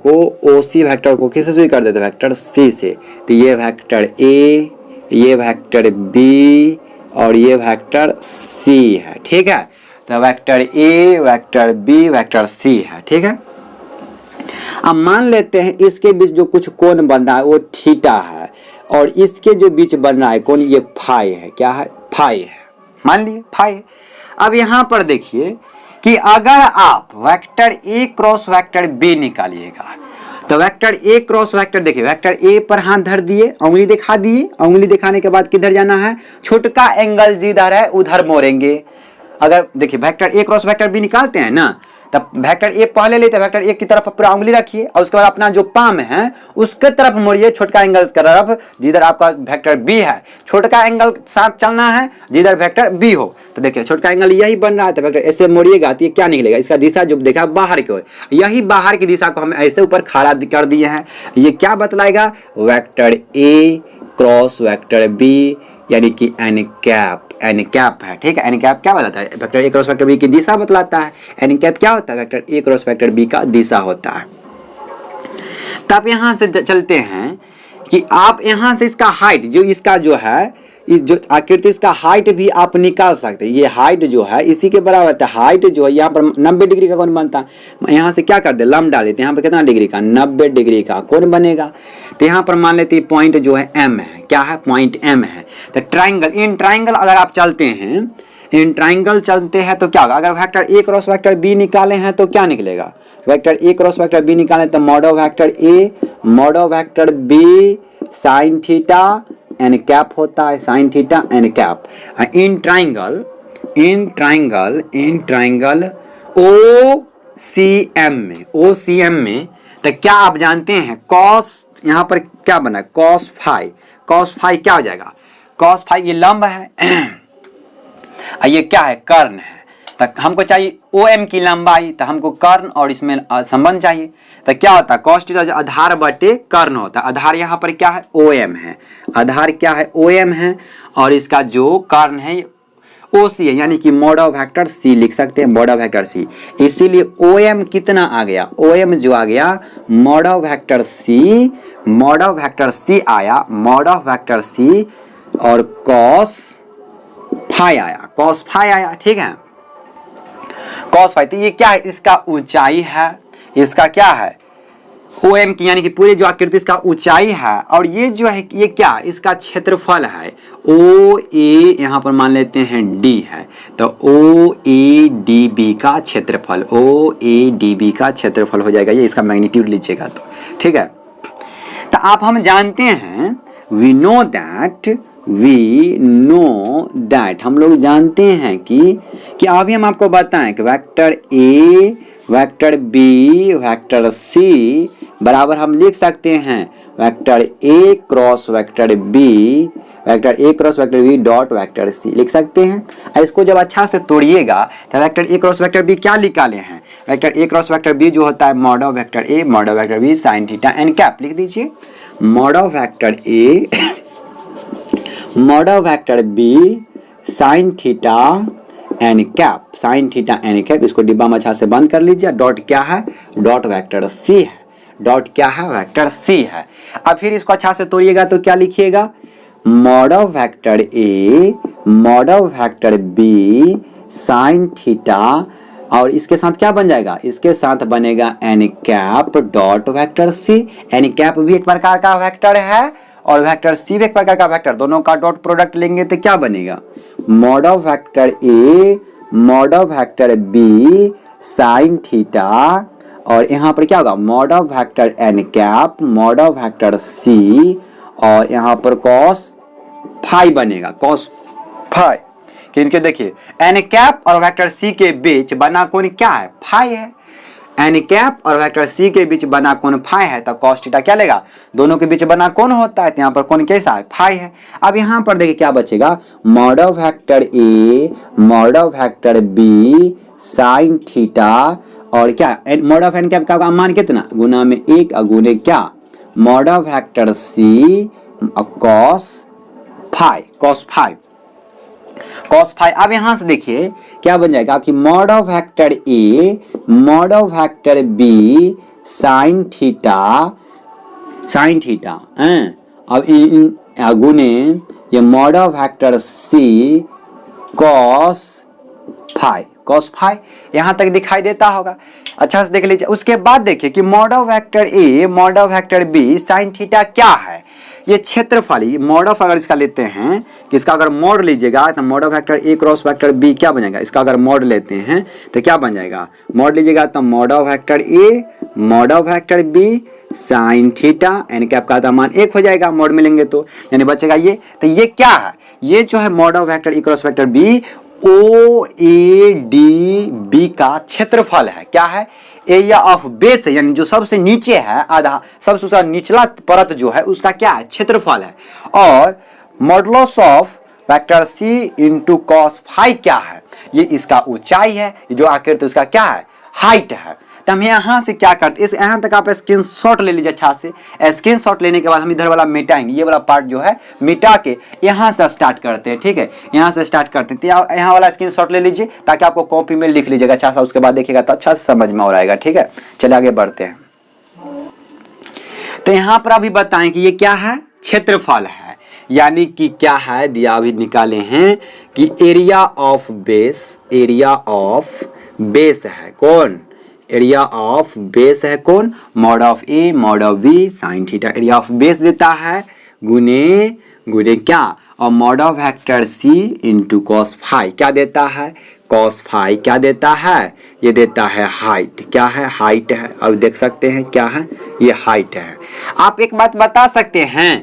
को किससे सूचित कर देते हैं, वेक्टर सी से। तो ये वेक्टर ए, ये वेक्टर बी और ये वेक्टर सी है, ठीक है। तो vector A, vector B, vector C है, ठीक है। अब मान लेते हैं इसके बीच जो कुछ कोण बन रहा है वो थीटा है, और इसके जो बीच बन रहा है कोण ये फाई है, क्या है, फाई है, मान लिए फाई है। अब यहाँ पर देखिए कि अगर आप vector A cross vector B निकालिएगा तो वेक्टर ए क्रॉस वेक्टर, देखिए वेक्टर ए पर हाथ धर दिए, उंगली दिखा दिए, उंगली दिखाने के बाद किधर जाना है, छोटका एंगल जिधर है उधर मोड़ेंगे। अगर देखिए vector A cross vector B निकालते हैं ना, तब वेक्टर ए पहले लेते हैं, वेक्टर ए की तरफ पूरा उंगली रखिए और उसके बाद अपना जो पाम है उसके तरफ मोड़िए, छोटका एंगल की तरफ जिधर आपका वेक्टर बी है, छोटका एंगल साथ चलना है जिधर वेक्टर बी हो। तो देखिए छोटका एंगल यही बन रहा है, तो वेक्टर ऐसे मोड़िएगा तो ये क्या निकलेगा, इसका दिशा जो देखा बाहर की ओर, यही बाहर की दिशा को हम ऐसे ऊपर खड़ा कर दिए हैं। ये क्या बतलाएगा, vector A cross vector B, यानी कि एन कैप है, ठीक है। एन कैप क्या बताता है, vector A cross vector B की दिशा बतलाता है। एन कैप क्या होता है, vector A cross vector B का दिशा होता है। तब यहां से चलते हैं कि आप यहां से इसका हाइट, जो इसका जो है, इस जो आकृति इसका हाइट भी आप निकाल सकते हैं। ये हाइट जो है इसी के बराबर होता है। हाइट जो है यहाँ पर 90 डिग्री का कोण बनता है। यहाँ से क्या कर दे, लंब डाल देते हैं, यहाँ पर कितना डिग्री का, 90 डिग्री का कोण बनेगा। तो यहाँ पर मान लेते हैं पॉइंट जो है एम है, क्या है, पॉइंट एम है। तो ट्राइंगल, इन ट्राइंगल अगर आप चलते हैं, इन ट्राइंगल चलते हैं तो क्या होगा, अगर vector A cross vector B निकाले हैं तो क्या निकलेगा, vector A cross vector B निकाले तो mod of vector A mod of vector B sine theta N cap होता है, sine theta N cap. In triangle O C M में तो क्या आप जानते हैं, कॉस, यहाँ पर क्या बना, कॉस फाई क्या हो जाएगा, कॉस फाई ये लंब है ये क्या है, कर्ण है। तो हमको चाहिए ओ एम की लंबाई, तो हमको कर्ण और इसमें संबंध चाहिए। तो क्या होता है, कॉस थीटा जो आधार बटे कर्ण होता है। आधार यहाँ पर क्या है, ओ एम है, आधार क्या है, ओ एम है, और इसका जो कर्ण है ओ सी है, यानी कि मॉड ऑफ वेक्टर सी लिख सकते हैं, मॉड ऑफ वेक्टर सी। इसीलिए ओ एम कितना आ गया, ओ एम जो आ गया mod of vector C, mod of vector C आया, मॉड ऑफ वेक्टर सी, और कॉस फाई आया, ठीक है, कॉस फाई। तो ये क्या है, इसका ऊंचाई है, इसका क्या है, ओ एम की, यानी कि पूरे जो आकृति इसका ऊंचाई है, और ये जो है ये क्या, इसका क्षेत्रफल है, ओ ए यहाँ पर मान लेते हैं डी है, तो ओ ए डी बी का क्षेत्रफल, ओ ए डी बी का क्षेत्रफल हो जाएगा। ये इसका मैग्नीट्यूड लीजिएगा तो, ठीक है। तो आप हम जानते हैं, वी नो दैट हम लोग जानते हैं कि अभी हम आपको बताएं कि vector A vector B vector C बराबर हम लिख सकते हैं vector A cross vector B dot vector C लिख सकते हैं। इसको जब अच्छा से तोड़िएगा तो vector A cross vector B क्या निकाले हैं, vector A cross vector B जो होता है mod of vector A mod of vector B sine theta N cap लिख दीजिए। Mod of vector A mod of vector B sine theta N cap, sine theta N cap, इसको डिब्बा में अच्छा से बंद कर लीजिए। डॉट क्या है, डॉट वेक्टर सी है, डॉट क्या है, वेक्टर सी है। अब फिर इसको अच्छा से तोड़िएगा तो क्या लिखिएगा, mod of vector A mod of vector B sine theta, और इसके साथ क्या बन जाएगा, इसके साथ बनेगा n cap dot vector C. N cap भी एक प्रकार का वेक्टर है और वेक्टर सी भी एक प्रकार का वेक्टर, दोनों का डॉट प्रोडक्ट लेंगे तो क्या बनेगा, mod of vector A mod of vector B sine theta, और यहाँ पर क्या होगा mod of vector n cap mod of vector C, और यहाँ पर कॉस फाई बनेगा, कॉस फाई। क्योंकि देखिए एन कैप और वेक्टर सी के बीच बना कोण क्या है, फाई है। एन कैप और वेक्टर सी के बीच बना कोण फाई है, तो कॉस थीटा क्या लेगा, दोनों के बीच बना कोण होता है, तो यहाँ पर कोण कैसा है, फाई है। अब यहाँ पर देखिए क्या बचेगा, mod of vector A mod of vector B sine theta, और क्या मॉड ऑफ एन कैप का मान कितना, गुना में 1 गुने क्या mod of vector C cos phi, cos phi, cos phi. अब यहां से देखिए क्या बन जाएगा कि mod of vector A mod of vector B sine theta, sine theta अब इन गुने ये mod of vector C cos phi, cos phi. यहां तक दिखाई देता होगा, अच्छा से देख लीजिए। उसके बाद देखिए कि mod of vector A mod of vector B sine theta क्या है, ये क्षेत्रफल, मॉड ऑफ अगर इसका लेते हैं कि इसका अगर मॉड लीजिएगा तो mod of vector A cross vector B क्या बनेगा, इसका अगर मॉड लेते हैं तो क्या बन जाएगा, मॉड लीजिएगा तो mod of vector A mod of vector B sine theta, N cap का मान 1 हो जाएगा मॉड में लेंगे तो, यानी बचेगा ये। तो ये क्या है, ये जो है mod of vector A cross vector B O A D B का क्षेत्रफल है, क्या है, एरिया ऑफ बेस है, यानी जो सबसे नीचे है आधा, सबसे निचला परत जो है उसका क्या है, क्षेत्रफल है। और modulus of vector C into cos phi क्या है, ये इसका ऊंचाई है, जो आखिर तो उसका क्या है, हाइट है। तो हम यहाँ से क्या करते, इस यहाँ तक आप स्क्रीनशॉट ले लीजिए अच्छा से। स्क्रीनशॉट लेने के बाद हम इधर वाला मिटाएंगे, ये वाला पार्ट जो है मिटा के यहाँ से स्टार्ट करते हैं, ठीक है, यहाँ से स्टार्ट करते हैं। तो यहाँ वाला स्क्रीनशॉट ले लीजिए ताकि आपको कॉपी में लिख लीजिएगा अच्छा सा, उसके बाद देखिएगा तो अच्छा से समझ में हो जाएगा, ठीक है। चलिए आगे बढ़ते हैं। तो यहाँ पर अभी बताएं कि ये क्या है, क्षेत्रफल है, यानी कि क्या है दिया अभी निकाले हैं कि area of base, area of base है कौन, एरिया ऑफ बेस है कौन, mod of A mod of B sine theta, area of base देता है गुने गुने क्या, और mod of vector C into cos phi क्या देता है, कॉस फाई क्या देता है, ये देता है हाइट, क्या है, हाइट है। अब देख सकते हैं क्या है, ये हाइट है। आप एक बात बता सकते हैं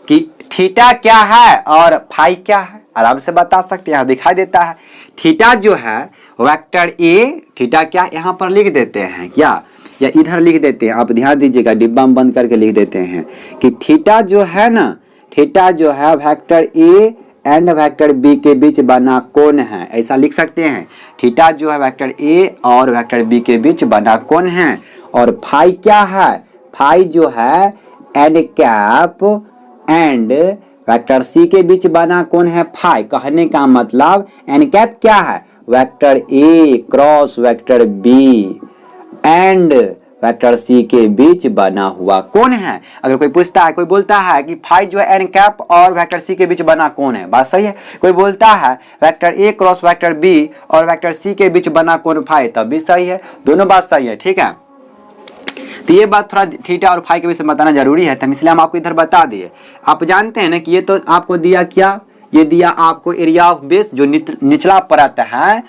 कि थीटा क्या है और फाई क्या है, आराम से बता सकते हैं, यहाँ दिखाई देता है। थीटा जो है वेक्टर ए, थीटा क्या यहाँ पर लिख देते हैं क्या, या इधर लिख देते हैं, आप ध्यान दीजिएगा डिब्बा में बंद करके लिख देते हैं कि थीटा जो है ना, थीटा जो है vector A and vector B के बीच बना कोण है, ऐसा लिख सकते हैं। थीटा जो है वेक्टर ए और वेक्टर बी के बीच बना कोण है। और फाई क्या है, फाई जो है N cap and vector C के बीच बना कोण है फाई। कहने का मतलब एन कैप क्या है, vector A cross vector B and vector C के बीच बना हुआ कोण है। अगर कोई पूछता है, कोई बोलता है कि फाई जो है एन कैप और वेक्टर सी के बीच बना कोण है, बात सही है। कोई बोलता है vector A cross vector B और वेक्टर सी के बीच बना कोण फाई, तब भी सही है, दोनों बात सही है, ठीक है। तो ये बात थोड़ा थीटा और फाई के विषय में बताना जरूरी है, तो इसलिए हम आपको इधर बता दिए। आप जानते हैं ना कि ये तो आपको दिया क्या, ये दिया आपको एरिया ऑफ बेस जो निचला परत है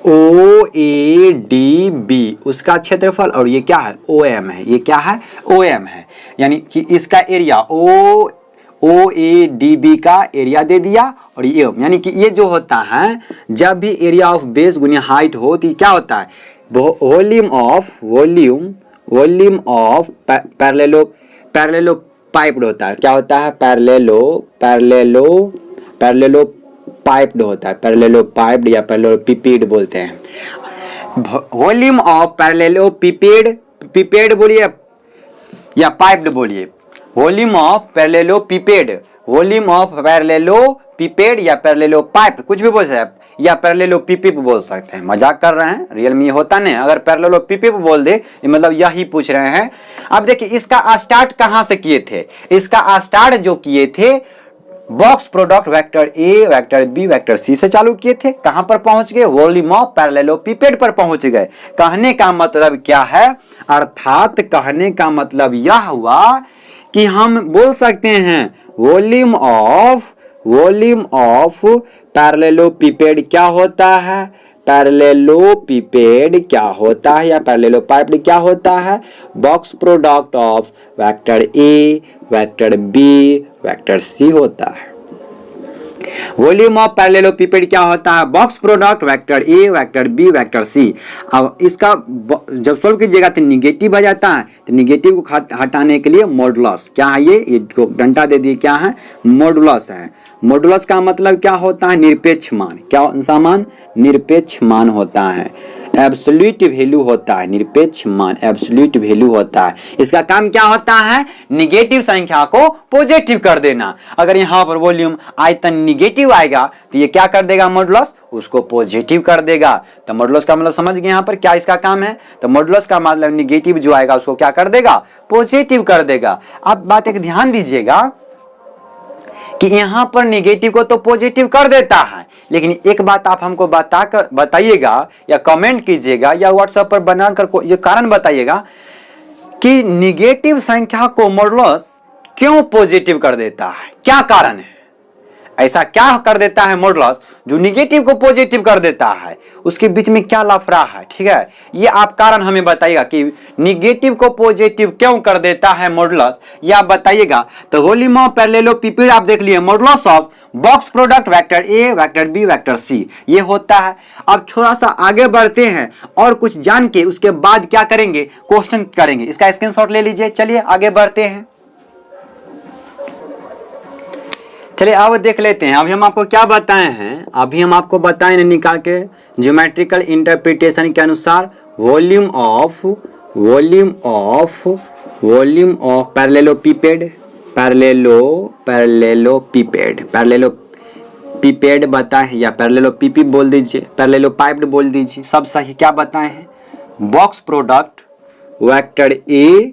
ओ ए डी बी उसका क्षेत्रफल, और ये क्या है ओ एम है, ये क्या है ओ एम है, यानी कि इसका area O A D B का एरिया दे दिया। और ये यानी कि ये जो होता है जब भी area of base Guna height हो तो क्या होता है, वॉल्यूम ऑफ पैरेललो पाइप्ड होता है, क्या होता है पैरेललो पाइप्ड होता है, पैरेललो पाइप्ड या पैरेललो पिपेड बोलते हैं। वॉल्यूम ऑफ पैरेललो पिपेड बोलिए या पाइप्ड बोलिए, वॉल्यूम ऑफ पैरेललो पिपेड या पैरेललो पाइप्ड, कुछ भी बोल सकते हैं, या पैरेललो पिपिप बोल सकते हैं। मजाक कर रहे हैं, रियल में होता नहीं। अगर पैरेललो पिपिप बोल दे मतलब यही पूछ रहे हैं। अब देखिए इसका स्टार्ट कहां से किए थे, इसका स्टार्ट जो किए थे box product vector A, vector B, vector C से चालू किए थे, कहां पर पहुंच गए? वॉल्यूम ऑफ पैरेललोपिपेड पर पहुंच गए। कहने का मतलब क्या है? अर्थात कहने का मतलब यह हुआ कि हम बोल सकते हैं वॉल्यूम ऑफ पैरेललोपिपेड क्या होता है? पैरेललोपिपेड क्या होता है या पैरेललोपाइप्ड क्या होता है? Box product of vector A, vector B, vector C होता है। वॉल्यूम ऑफ पैरेललोपिपेड क्या होता है? Box product vector A, vector B, vector C. अब इसका जब सॉल्व कीजिएगा तो निगेटिव आ जाता है, तो निगेटिव को हटाने के लिए मॉडुलस क्या है? ये डंडा दे दिए, क्या है? मॉडुलस है। मॉडुलस का मतलब क्या होता है? निरपेक्ष मान। क्या सा मान? निरपेक्ष मान होता है। एब्सोल्यूट वैल्यू होता है, निरपेक्ष मान एब्सोल्यूट वैल्यू होता है। इसका काम क्या होता है? निगेटिव संख्या को पॉजिटिव कर देना। अगर यहाँ पर वॉल्यूम आयतन निगेटिव आएगा तो ये क्या कर देगा? मॉडुलस उसको पॉजिटिव कर देगा। तो मॉडुलस का मतलब समझ गए यहाँ पर क्या इसका काम है? तो मॉडुलस का मतलब निगेटिव जो आएगा उसको क्या कर देगा? पॉजिटिव कर देगा। अब बात एक ध्यान दीजिएगा कि यहाँ पर निगेटिव को तो पॉजिटिव कर देता है, लेकिन एक बात आप हमको बताइएगा या कमेंट कीजिएगा या व्हाट्सएप पर बनाकर ये कारण बताइएगा कि निगेटिव संख्या को मॉडुलस क्यों पॉजिटिव कर देता है? क्या कारण है? ऐसा क्या कर देता है मॉडुलस जो निगेटिव को पॉजिटिव कर देता है? उसके बीच में क्या लफड़ा है? ठीक है, ये आप कारण हमें बताइएगा कि निगेटिव को पॉजिटिव क्यों कर देता है मॉडुलस, ये आप बताइएगा। तो वॉल्यूम ऑफ पैरेललोपिपेड आप देख लिए, modulus of box product vector A, vector B, vector C ये होता है। अब थोड़ा सा आगे बढ़ते हैं और कुछ जान के उसके बाद क्या करेंगे? क्वेश्चन करेंगे। इसका स्क्रीनशॉट ले लीजिए। चलिए आगे बढ़ते हैं। चलिए अब देख लेते हैं। अभी हम आपको क्या बताए हैं? अभी हम आपको बताए निकाल के ज्योमेट्रिकल इंटरप्रिटेशन के अनुसार वॉल्यूम ऑफ पैरेललोपिपेड बताए हैं, या पैरेललोपिपी बोल दीजिए, पैरेललोपाइप्ड बोल दीजिए, सब सही। क्या बताए हैं? Box product vector A,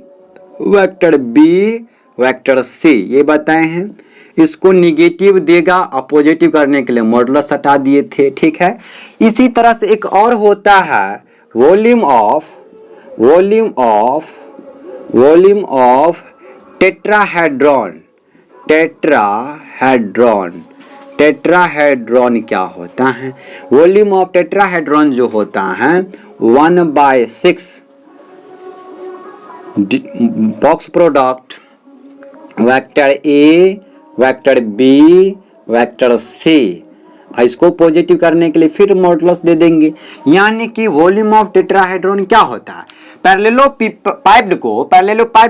vector B, vector C ये बताए हैं। इसको निगेटिव देगा और पॉजिटिव करने के लिए मॉडुलस हटा दिए थे। ठीक है, इसी तरह से एक और होता है वॉल्यूम ऑफ टेट्राहेड्रॉन क्या होता है? वॉल्यूम ऑफ टेट्राहेड्रॉन जो होता है 1/6 box product vector A, vector B, vector C. इसको पॉजिटिव करने के लिए फिर मॉडुलस दे देंगे। यानी कि वॉल्यूम ऑफ टेट्राहेड्रॉन क्या होता है? पैरेललोपाइप्ड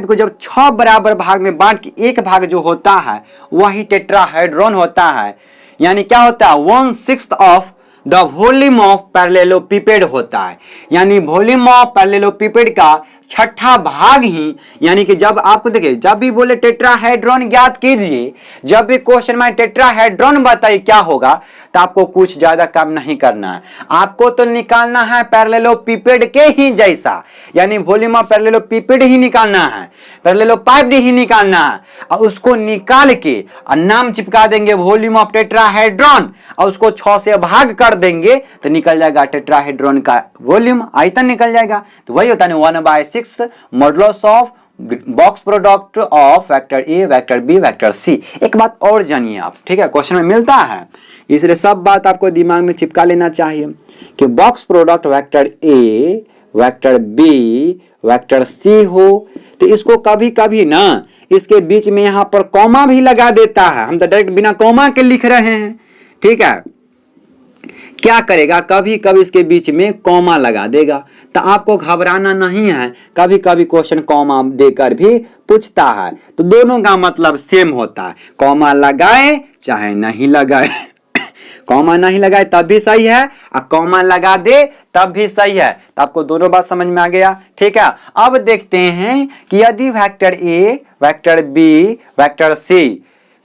को जब 6 बराबर भाग में बांट के एक भाग जो होता है वही टेट्राहेड्रॉन होता है। यानी क्या होता है? 1/6 ऑफ द वॉल्यूम ऑफ पैरेललोपिपेड होता है। यानी वॉल्यूम ऑफ पैरेललोपिपेड का 6ठा भाग ही, यानी कि जब आपको देखिए जब भी बोले टेट्राहेड्रॉन ज्ञात कीजिए, जब भी क्वेश्चन में टेट्राहेड्रॉन बताइए क्या होगा, तो आपको कुछ ज्यादा काम नहीं करना है। आपको तो निकालना है पैरेललोपिपेड के ही जैसा, यानी वॉल्यूम ऑफ पैरेललोपिपेड ही निकालना है, पैरेललोपाइप्ड ही निकालना है, और उसको निकाल के नाम चिपका देंगे वॉल्यूम ऑफ टेट्राहेड्रॉन और उसको 6 से भाग कर देंगे तो निकल जाएगा टेट्राहेड्रॉन का वॉल्यूम, आयतन निकल जाएगा। तो वही होता है 1/6 modulus of box product of vector A, vector B, vector C. एक बात और जानिए आप, ठीक है, क्वेश्चन में मिलता है, इसलिए सब बात आपको दिमाग में चिपका लेना चाहिए कि box product vector A, vector B, vector C हो तो इसको कभी कभी ना इसके बीच में यहाँ पर कॉमा भी लगा देता है। हम तो डायरेक्ट बिना कॉमा के लिख रहे हैं। ठीक है, क्या करेगा? कभी कभी इसके बीच में कॉमा लगा देगा। तो आपको घबराना नहीं है, कभी कभी क्वेश्चन कॉमा देकर भी पूछता है। तो दोनों का मतलब सेम होता है, कॉमा लगाए चाहे नहीं लगाए कॉमा नहीं लगाए तब भी सही है और कॉमा लगा दे तब भी सही है। तो आपको दोनों बात समझ में आ गया। ठीक है, अब देखते हैं कि यदि vector A, vector B, vector C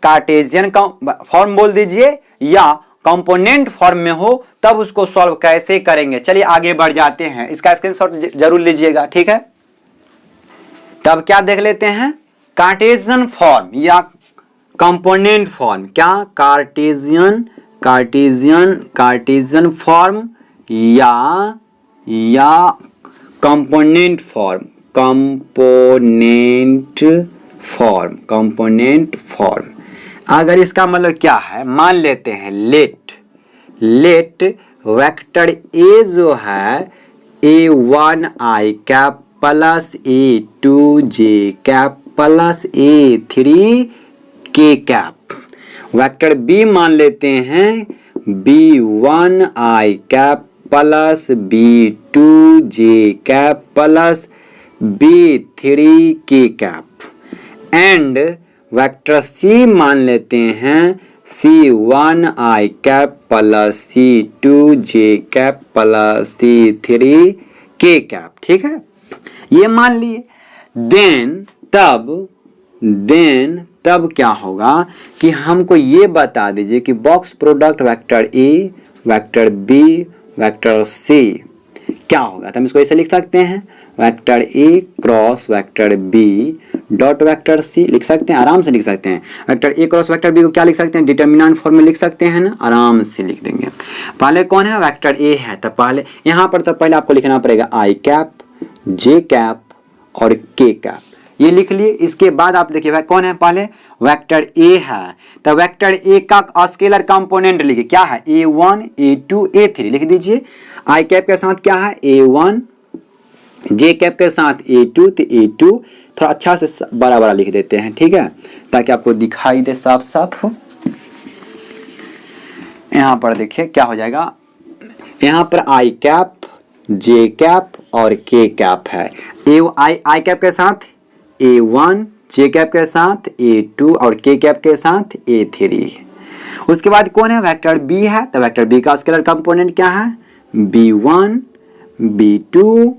Cartesian form बोल दीजिए या कंपोनेंट फॉर्म में हो तब उसको सॉल्व कैसे करेंगे। चलिए आगे बढ़ जाते हैं, इसका स्क्रीनशॉट जरूर लीजिएगा। ठीक है, तब क्या देख लेते हैं? कार्टेशियन फॉर्म या कंपोनेंट फॉर्म, क्या कार्टेशियन फॉर्म या कंपोनेंट फॉर्म। अगर इसका मतलब क्या है, मान लेते हैं लेट वेक्टर ए जो है a1i cap plus a2j cap plus a3k cap, vector B मान लेते हैं b1i cap plus b2j cap plus b3k cap, and vector C मान लेते हैं c1i cap plus c2j cap plus c3k cap. ठीक है, ये मान लिए। देन तब क्या होगा कि हमको ये बता दीजिए कि box product vector A, vector B, vector C क्या होगा। तो हम इसको ऐसे लिख सकते हैं, vector A cross vector B dot vector C लिख सकते हैं, आराम से लिख सकते हैं। Vector A cross vector B को क्या लिख सकते हैं, डिटर्मिनेंट फॉर्म में लिख सकते हैं ना, आराम से लिख देंगे। पहले कौन है, वेक्टर ए है, तो पहले यहाँ पर तो पहले आपको लिखना पड़ेगा आई कैप, जे कैप और के कैप, ये लिख लिए। इसके बाद आप देखिए कौन है, पहले वेक्टर ए है, तो वेक्टर ए का स्केलर कंपोनेंट लिखिए, क्या है a1 a2 a3 लिख दीजिए। आई कैप के साथ क्या है a1, जे कैप के साथ a2, तो a2 थोड़ा अच्छा से बड़ा बड़ा लिख देते हैं, ठीक है, ताकि आपको दिखाई दे साफ साफ हो। यहाँ पर देखिए क्या हो जाएगा, यहाँ पर आई कैप, जे कैप और के कैप है। आई कैप के साथ a1, जे कैप के साथ a2 और के कैप के साथ a3। उसके बाद कौन है, वेक्टर बी है, तो वेक्टर बी का स्केलर कंपोनेंट क्या है, b1, b2,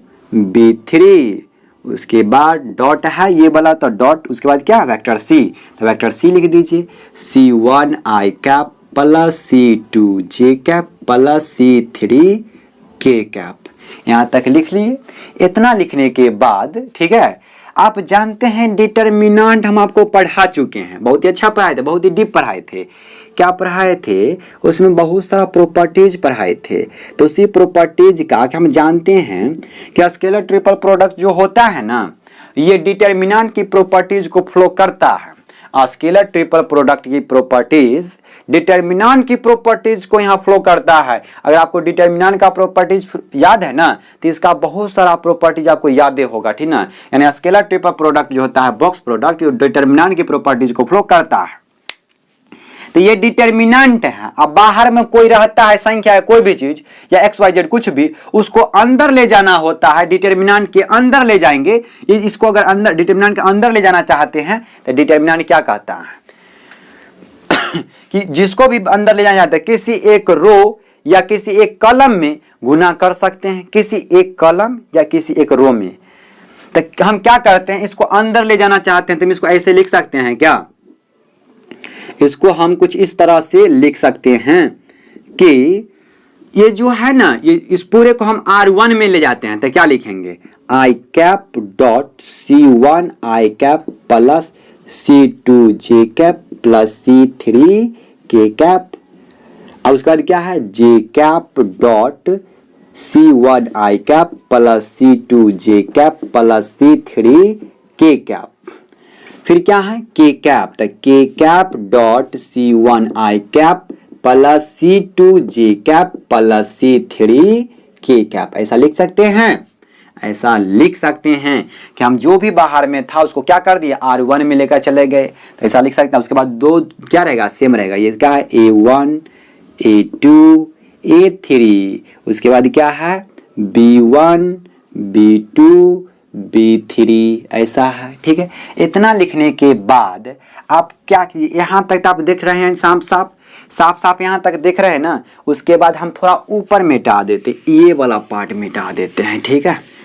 b3। उसके बाद डॉट है ये वाला, तो डॉट, उसके बाद क्या, वेक्टर सी, तो वेक्टर सी लिख दीजिए, c1i cap plus c2j cap plus c3k cap. यहाँ तक लिख लिए। इतना लिखने के बाद ठीक है, आप जानते हैं डिटर्मिनेंट हम आपको पढ़ा चुके हैं, बहुत ही अच्छा पढ़ाए थे, बहुत ही डीप पढ़ाए थे। क्या पढ़ाए थे, उसमें बहुत सारा प्रॉपर्टीज पढ़ाए थे। तो उसी प्रॉपर्टीज का हम जानते हैं कि स्केलर ट्रिपल प्रोडक्ट जो होता है ना, ये डिटर्मिनेंट की प्रॉपर्टीज को फ्लो करता है। स्केलर ट्रिपल प्रोडक्ट की प्रॉपर्टीज डिटर्मिनेंट की प्रॉपर्टीज को यहाँ फ्लो करता है। अगर आपको डिटर्मिनेंट का प्रॉपर्टीज याद है ना, तो इसका बहुत सारा प्रॉपर्टीज आपको याद होगा, ठीक ना। यानी स्केलर ट्रिपल प्रोडक्ट जो होता है, बॉक्स प्रोडक्ट, जो डिटर्मिनेंट की प्रॉपर्टीज को फ्लो करता है। तो ये डिटर्मिनेंट है। अब बाहर में कोई रहता है संख्या है, कोई भी चीज या XYZ कुछ भी, उसको अंदर ले जाना होता है, डिटर्मिनेंट के अंदर ले जाएंगे। इसको अगर अंदर डिटर्मिनेंट के अंदर ले जाना चाहते हैं तो डिटर्मिनेंट क्या कहता है कि जिसको भी अंदर ले जाना चाहते हैं, किसी एक रो या किसी एक कॉलम में गुना कर सकते हैं, किसी एक कॉलम या किसी एक रो में। तो हम क्या करते हैं, इसको अंदर ले जाना चाहते हैं तो हम इसको ऐसे लिख सकते हैं, क्या इसको हम कुछ इस तरह से लिख सकते हैं कि ये जो है ना, ये इस पूरे को हम R1 में ले जाते हैं तो क्या लिखेंगे, I cap dot C1 I cap plus C2j cap plus C3k cap. अब उसके बाद क्या है, J cap dot C1 I cap plus C2j cap plus C3k cap. फिर क्या है, के कैप, तो K cap dot C1 I cap plus C2j cap plus C3k cap. ऐसा लिख सकते हैं, ऐसा लिख सकते हैं कि हम जो भी बाहर में था उसको क्या कर दिया, R1 में लेकर चले गए, तो ऐसा लिख सकते हैं। उसके बाद दो क्या रहेगा, सेम रहेगा, ये क्या है A1 A2 A3। उसके बाद क्या है B1 B2 B3, ऐसा है, ठीक है। इतना लिखने के बाद आप क्या कीजिए, यहाँ तक तो आप देख रहे हैं साफ साफ यहाँ तक देख रहे हैं ना। उसके बाद हम थोड़ा ऊपर मिटा देते, ये वाला पार्ट मिटा देते हैं, ठीक है,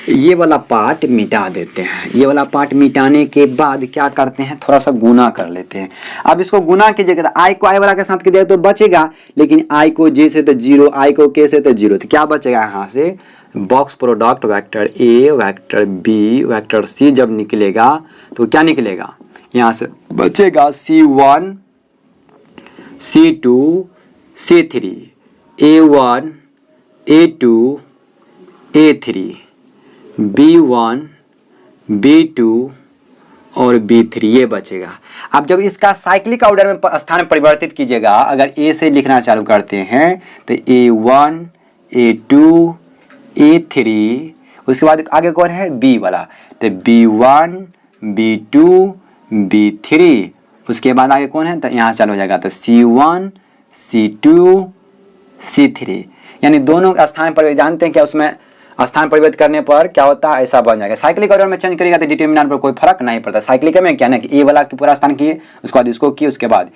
ये वाला पार्ट मिटा देते हैं। ये वाला पार्ट मिटाने के बाद क्या करते हैं, थोड़ा सा गुना कर लेते हैं। अब इसको गुना कीजिएगा, आई को आई वाला के साथ कीजिएगा तो बचेगा, लेकिन आई को जे से तो 0, आई को के से तो 0, तो क्या बचेगा यहाँ से, box product vector A vector B vector C जब निकलेगा तो क्या निकलेगा, यहाँ से बचेगा C1 C2 C3 A1 A2 A3 B1 B2 और B3 ये बचेगा। अब जब इसका साइक्लिक ऑर्डर में स्थान परिवर्तित कीजिएगा, अगर A से लिखना चालू करते हैं तो A1 A2 A3, उसके बाद आगे कौन है B वाला, तो B1 B2 B3, उसके बाद आगे कौन है तो यहाँ चालू हो जाएगा तो C1 C2 C3, यानी दोनों स्थान पर जानते हैं क्या उसमें स्थान परिवर्तित करने पर क्या होता है, ऐसा बन जाएगा। साइक्लिक ऑर्डर में चेंज करेगा तो डिटरमिनेंट पर कोई फर्क नहीं पड़ता। साइक्लिक में क्या ना कि ए वाला की पूरा स्थान किए, उसके बाद इसको किए, उसके बाद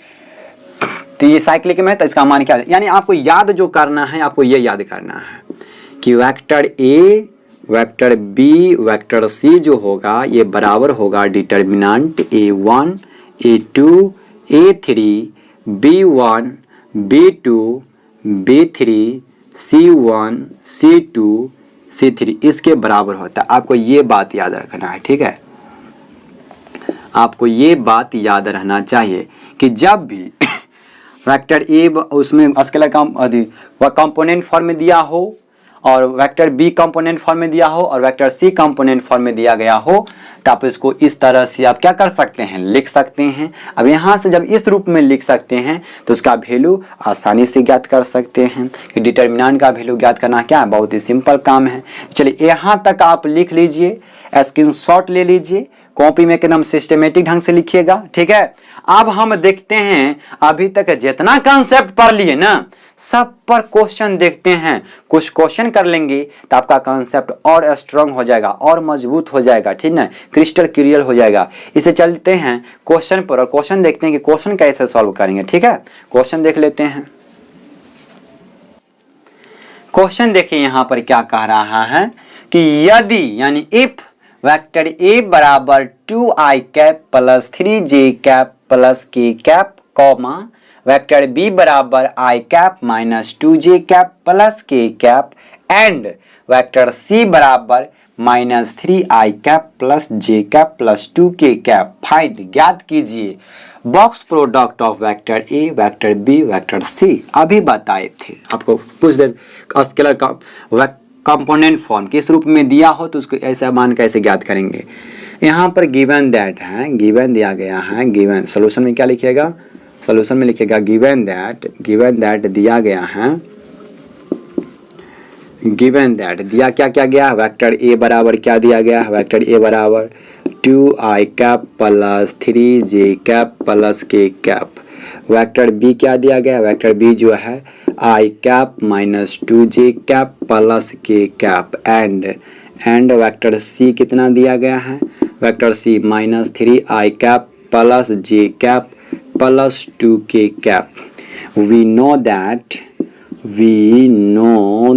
तो ये साइक्लिक में तो इसका मान क्या है, यानी आपको याद जो करना है, आपको ये याद करना है कि vector A vector B vector C जो होगा ये बराबर होगा determinant A1 A2 A3 B1 B2 B3 C1 C2 C3 इसके बराबर होता है। आपको ये बात याद रखना है, ठीक है, आपको ये बात याद रहना चाहिए कि जब भी वेक्टर ए उसमें स्केलर कंपोनेंट फॉर्म में दिया हो और वेक्टर बी कंपोनेंट फॉर्म में दिया हो और वेक्टर सी कंपोनेंट फॉर्म में दिया गया हो तो आप इसको इस तरह से आप क्या कर सकते हैं, लिख सकते हैं। अब यहाँ से जब इस रूप में लिख सकते हैं तो उसका वैल्यू आसानी से ज्ञात कर सकते हैं कि डिटरमिनेंट का वैल्यू ज्ञात करना क्या है, बहुत ही सिंपल काम है। चलिए यहाँ तक आप लिख लीजिए, स्क्रीनशॉट ले लीजिए, कॉपी में एकदम सिस्टमेटिक ढंग से लिखिएगा, ठीक है। अब हम देखते हैं अभी तक जितना कंसेप्ट पढ़ लिए ना सब पर क्वेश्चन देखते हैं, कुछ क्वेश्चन कर लेंगे तो आपका कंसेप्ट और स्ट्रांग हो जाएगा और मजबूत हो जाएगा, ठीक ना, क्रिस्टल क्लियर हो जाएगा। इसे चलते हैं क्वेश्चन पर और क्वेश्चन देखते हैं कि क्वेश्चन कैसे सॉल्व करेंगे, ठीक है। क्वेश्चन देख लेते हैं। क्वेश्चन देखिए यहाँ पर क्या कह रहा है कि यदि यानी इफ वेक्टर ए बराबर 2i cap plus 3j cap plus k cap comma vector B बराबर i cap minus 2j cap plus k cap and vector C बराबर minus 3i cap plus j cap plus 2k cap, find ज्ञात कीजिए box product of vector A vector B vector C. अभी बताए थे आपको कुछ देर स्केलर का कंपोनेंट फॉर्म किस रूप में दिया हो तो उसको ऐसा मान कैसे ज्ञात करेंगे। यहाँ पर गिवन दैट है, गिवन दिया गया है, गिवन सॉल्यूशन में क्या लिखिएगा, सॉल्यूशन में लिखिएगा गिवन दैट दिया गया है, गिवन दैट दिया क्या क्या गया, वेक्टर ए बराबर क्या दिया गया, वेक्टर ए बराबर 2i cap plus 3j cap plus k cap. Vector B क्या दिया गया, वेक्टर बी जो है i cap minus 2j cap plus k cap and vector C कितना दिया गया है, vector C minus 3i cap plus j cap plus 2k cap. We know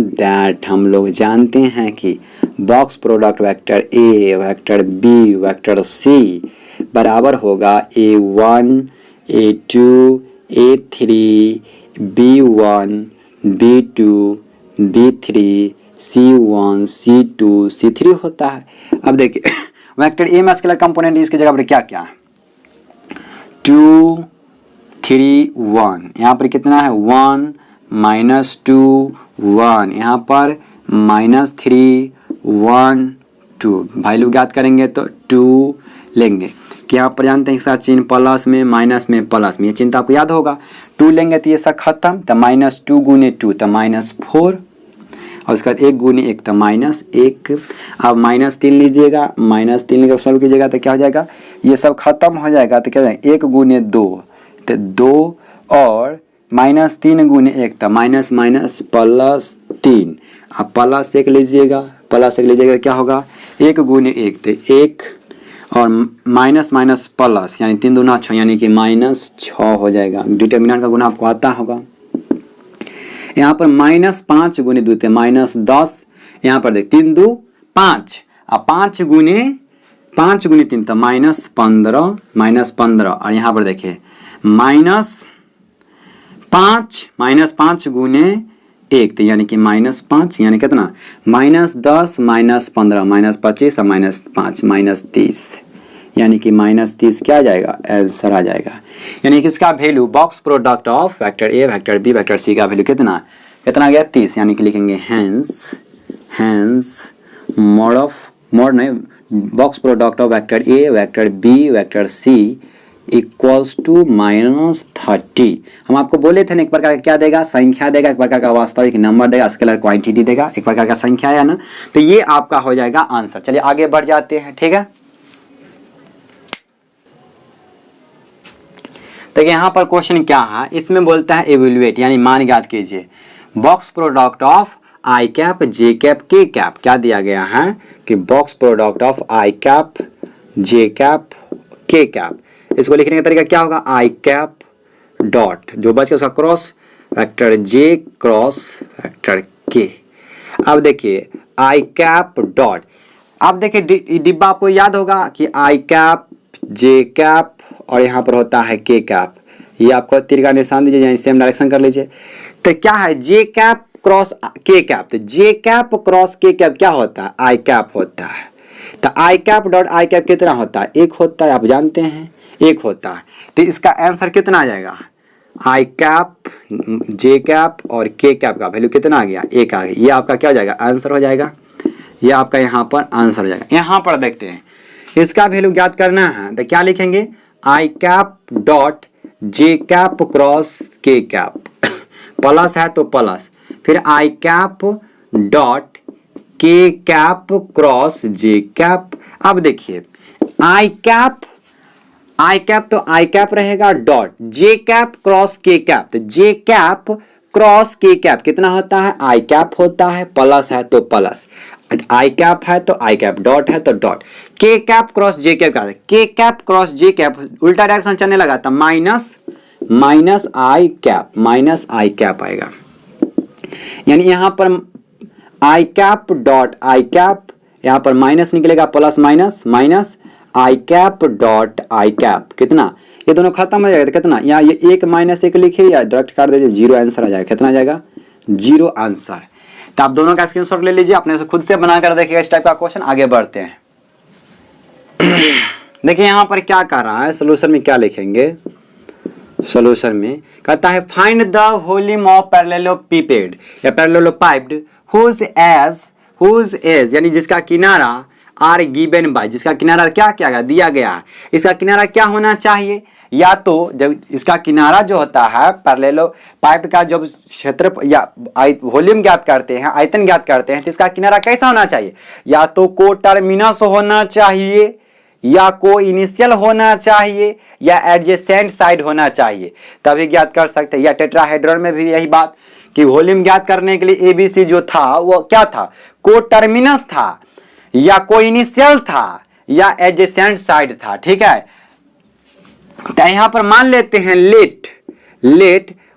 that हम लोग जानते हैं कि box product vector A vector B vector C बराबर होगा A1 A2 A3 B1 B2 B3 C1 C2 C3 होता है। अब देखिए वेक्टर ए में स्केलर कंपोनेंट इसकी जगह पर क्या क्या है, 2 3 1, यहाँ पर कितना है 1 माइनस 2 1, यहाँ पर माइनस 3 1 2, वैल्यू ज्ञात करेंगे तो 2 लेंगे कि यहाँ पर जानते हैं इसका चिन्ह प्लस में माइनस में प्लस में, ये चिन्ह आपको याद होगा। 2 लेंगे तो ये सब खत्म, तो माइनस 2 गुने 2 तो माइनस 4 और उसके बाद 1 गुने 1 तो माइनस 1। अब माइनस 3 लीजिएगा, माइनस 3 लेकर सॉल्व कीजिएगा तो क्या हो जाएगा, ये सब खत्म हो जाएगा तो क्या हो जाएगा 1 गुने 2 तो 2 और माइनस 3 गुने 1 तो माइनस माइनस प्लस 3। अब प्लस 1 लीजिएगा, प्लस 1 लीजिएगा क्या होगा 1 गुने 1 तो 1 और माइनस माइनस प्लस यानी 3 दूना 6 यानी कि माइनस 6 हो जाएगा। डिटरमिनेंट का गुना आपको आता होगा। यहाँ पर माइनस 5 गुने 2 थे माइनस 10, यहाँ पर देख 3 2 5 और 5 गुने 3 तो माइनस 15 और यहाँ पर देखिए माइनस 5 गुने 1 तो यानी कि माइनस 5 यानी कितना माइनस 10 माइनस 15 माइनस 25 और माइनस 5 माइनस 30, यानी कि -30 क्या आ जाएगा, आंसर आ जाएगा। यानी कि इसका value box product of vector A vector B vector C का वैल्यू कितना आ गया 30। यानी कि लिखेंगे हेंस मोड नहीं, box product of vector A vector B vector C equals to -30। हम आपको बोले थे ना, एक प्रकार का क्या देगा, संख्या देगा, एक प्रकार का वास्तविक नंबर देगा, स्केलर क्वांटिटी देगा, एक प्रकार का संख्या है ना, तो ये आपका हो जाएगा आंसर। चलिए आगे बढ़ जाते हैं, ठीक है। तो यहाँ पर क्वेश्चन क्या है, इसमें बोलता है इवेल्युएट यानी मान ज्ञात कीजिए box product of I cap J cap के कैप। क्या दिया गया है कि box product of I cap J cap के कैप। इसको लिखने का तरीका क्या होगा, आई कैप डॉट जो बच के उसका क्रॉस वेक्टर जे क्रॉस वेक्टर के। अब देखिए आई कैप डॉट, अब देखिए डिब्बा आपको याद होगा कि आई कैप जे कैप और यहाँ पर होता है के कैप। ये आपको तीर का निशान दीजिए यानी सेम डायरेक्शन कर लीजिए। तो क्या है J cap cross K cap, तो J cap cross K cap क्या होता है, आई कैप होता है। तो I cap dot I cap कितना होता है, एक होता है, आप जानते हैं एक होता है। तो इसका आंसर कितना आ जाएगा, आई कैप जे कैप और के कैप का वैल्यू कितना आ गया, एक आ गया। ये आपका क्या हो जाएगा, आंसर हो जाएगा। ये आपका यहाँ पर आंसर हो जाएगा। यहाँ पर देखते हैं इसका वैल्यू ज्ञात करना है, तो क्या लिखेंगे, I cap dot J cap cross K cap, plus है तो प्लस, फिर I cap dot K cap cross J cap. अब देखिए आई कैप तो आई कैप रहेगा dot J cap cross K cap, तो J cap cross K cap कितना होता है, आई कैप होता है, प्लस है तो प्लस, आई कैप है तो आई कैप, डॉट है तो dot, K cap cross J cap का, के कैप क्रॉस जे कैप उल्टा डायरेक्शन चलने लगा था, माइनस आई कैप आएगा। यानी यहां पर आई कैप डॉट आई कैप, यहां पर माइनस निकलेगा, plus minus I cap dot I cap कितना, ये दोनों खत्म हो जाएगा तो कितना, यहाँ ये एक -1 लिखिए या डायरेक्ट काट दीजिए, 0 आंसर आ जाएगा। कितना आ जाएगा, 0 आंसर। तो आप दोनों का स्क्रीनशॉट ले लीजिए, अपने से खुद से बनाकर देखिएगा इस टाइप का क्वेश्चन। आगे बढ़ते हैं। देखिए यहाँ पर क्या कर रहा है, सोल्यूशन में क्या लिखेंगे, सोल्यूशन में कहता है फाइंड द वॉल्यूम ऑफ पैरेललोपिपेड या पैरेललोपाइप्ड हुज एज यानी जिसका किनारा आर गिवन बाय, जिसका किनारा क्या क्या गया, दिया गया है। इसका किनारा क्या होना चाहिए, या तो जब इसका किनारा जो होता है पैरेललोपाइप का जब क्षेत्र या वॉल्यूम ज्ञात करते हैं, आयतन ज्ञात करते हैं, तो इसका किनारा कैसा होना चाहिए, या तो को टर्मिनस होना चाहिए, या को इनिशियल होना चाहिए, या एडजेसेंट साइड होना चाहिए, तभी ज्ञात कर सकते हैं। या टेट्राहेड्रॉन में भी यही बात कि वॉल्यूम ज्ञात करने के लिए एबीसी जो था वो क्या था, को टर्मिनस था, या को इनिशियल था, या एडजेसेंट साइड था। ठीक है, तो यहां पर मान लेते हैं लेट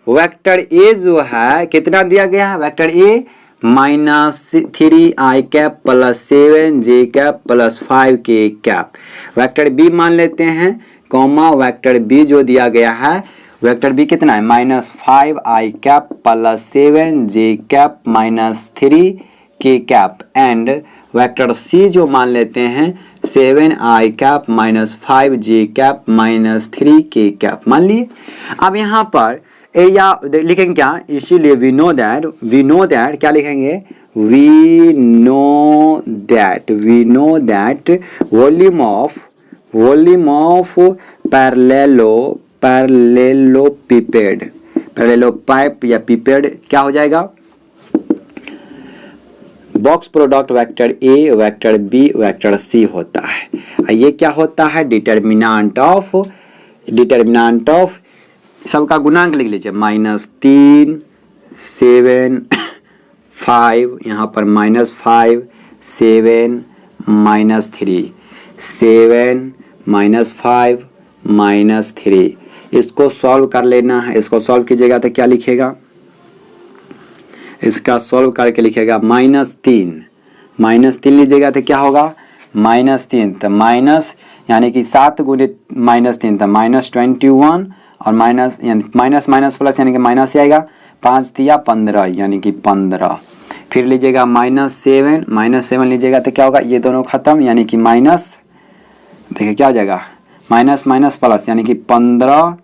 वेक्टर ए जो है कितना दिया गया है, वेक्टर ए -3 आई कैप प्लस 7 जे कैप प्लस 5 के कैप। वेक्टर बी मान लेते हैं, कॉमा वेक्टर बी जो दिया गया है, वेक्टर बी कितना है, -5 आई कैप प्लस 7 जे कैप -3 के कैप, एंड वेक्टर सी जो मान लेते हैं 7 आई कैप -5 जे कैप -3 के कैप मान लिए। अब यहाँ पर या लिखेंगे क्या, इसीलिए वी नो दैट क्या लिखेंगे, we know that volume of parallelepiped या पिपेड क्या हो जाएगा, box product vector A vector B vector C होता है। ये क्या होता है, डिटर्मिनेंट ऑफ सबका गुणांक लिख लीजिए, -3 7 5, यहाँ पर -5 7 -3 7 -5 -3। इसको सॉल्व कर लेना है। इसको सॉल्व कीजिएगा तो क्या लिखेगा, इसका सॉल्व करके लिखेगा -3 लीजिएगा तो क्या होगा, -3, तो माइनस यानी कि 7 गुणित -3 तो -21, और माइनस प्लस यानी कि माइनस ही आएगा, 5 तिया 15 यानी कि 15। फिर लीजिएगा -7 लीजिएगा तो क्या होगा, ये दोनों खत्म यानी कि देखिए क्या आ जाएगा, माइनस माइनस प्लस यानी कि 15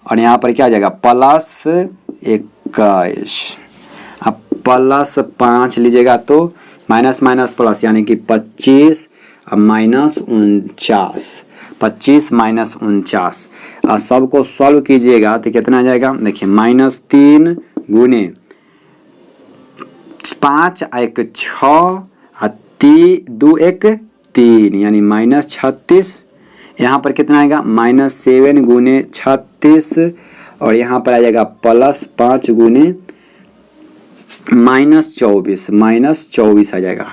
और यहाँ पर क्या आ जाएगा प्लस 21। अब प्लस 5 लीजिएगा तो माइनस माइनस प्लस यानी कि 25 और माइनस 49, 25 माइनस 49। और सबको सॉल्व कीजिएगा तो कितना आ जाएगा, देखिए -3 गुने 5 1 6 और 2 1 3 यानी -36। यहाँ पर कितना आएगा -7 गुने 36 और यहाँ पर आ जाएगा +5 गुने -24 आ जाएगा।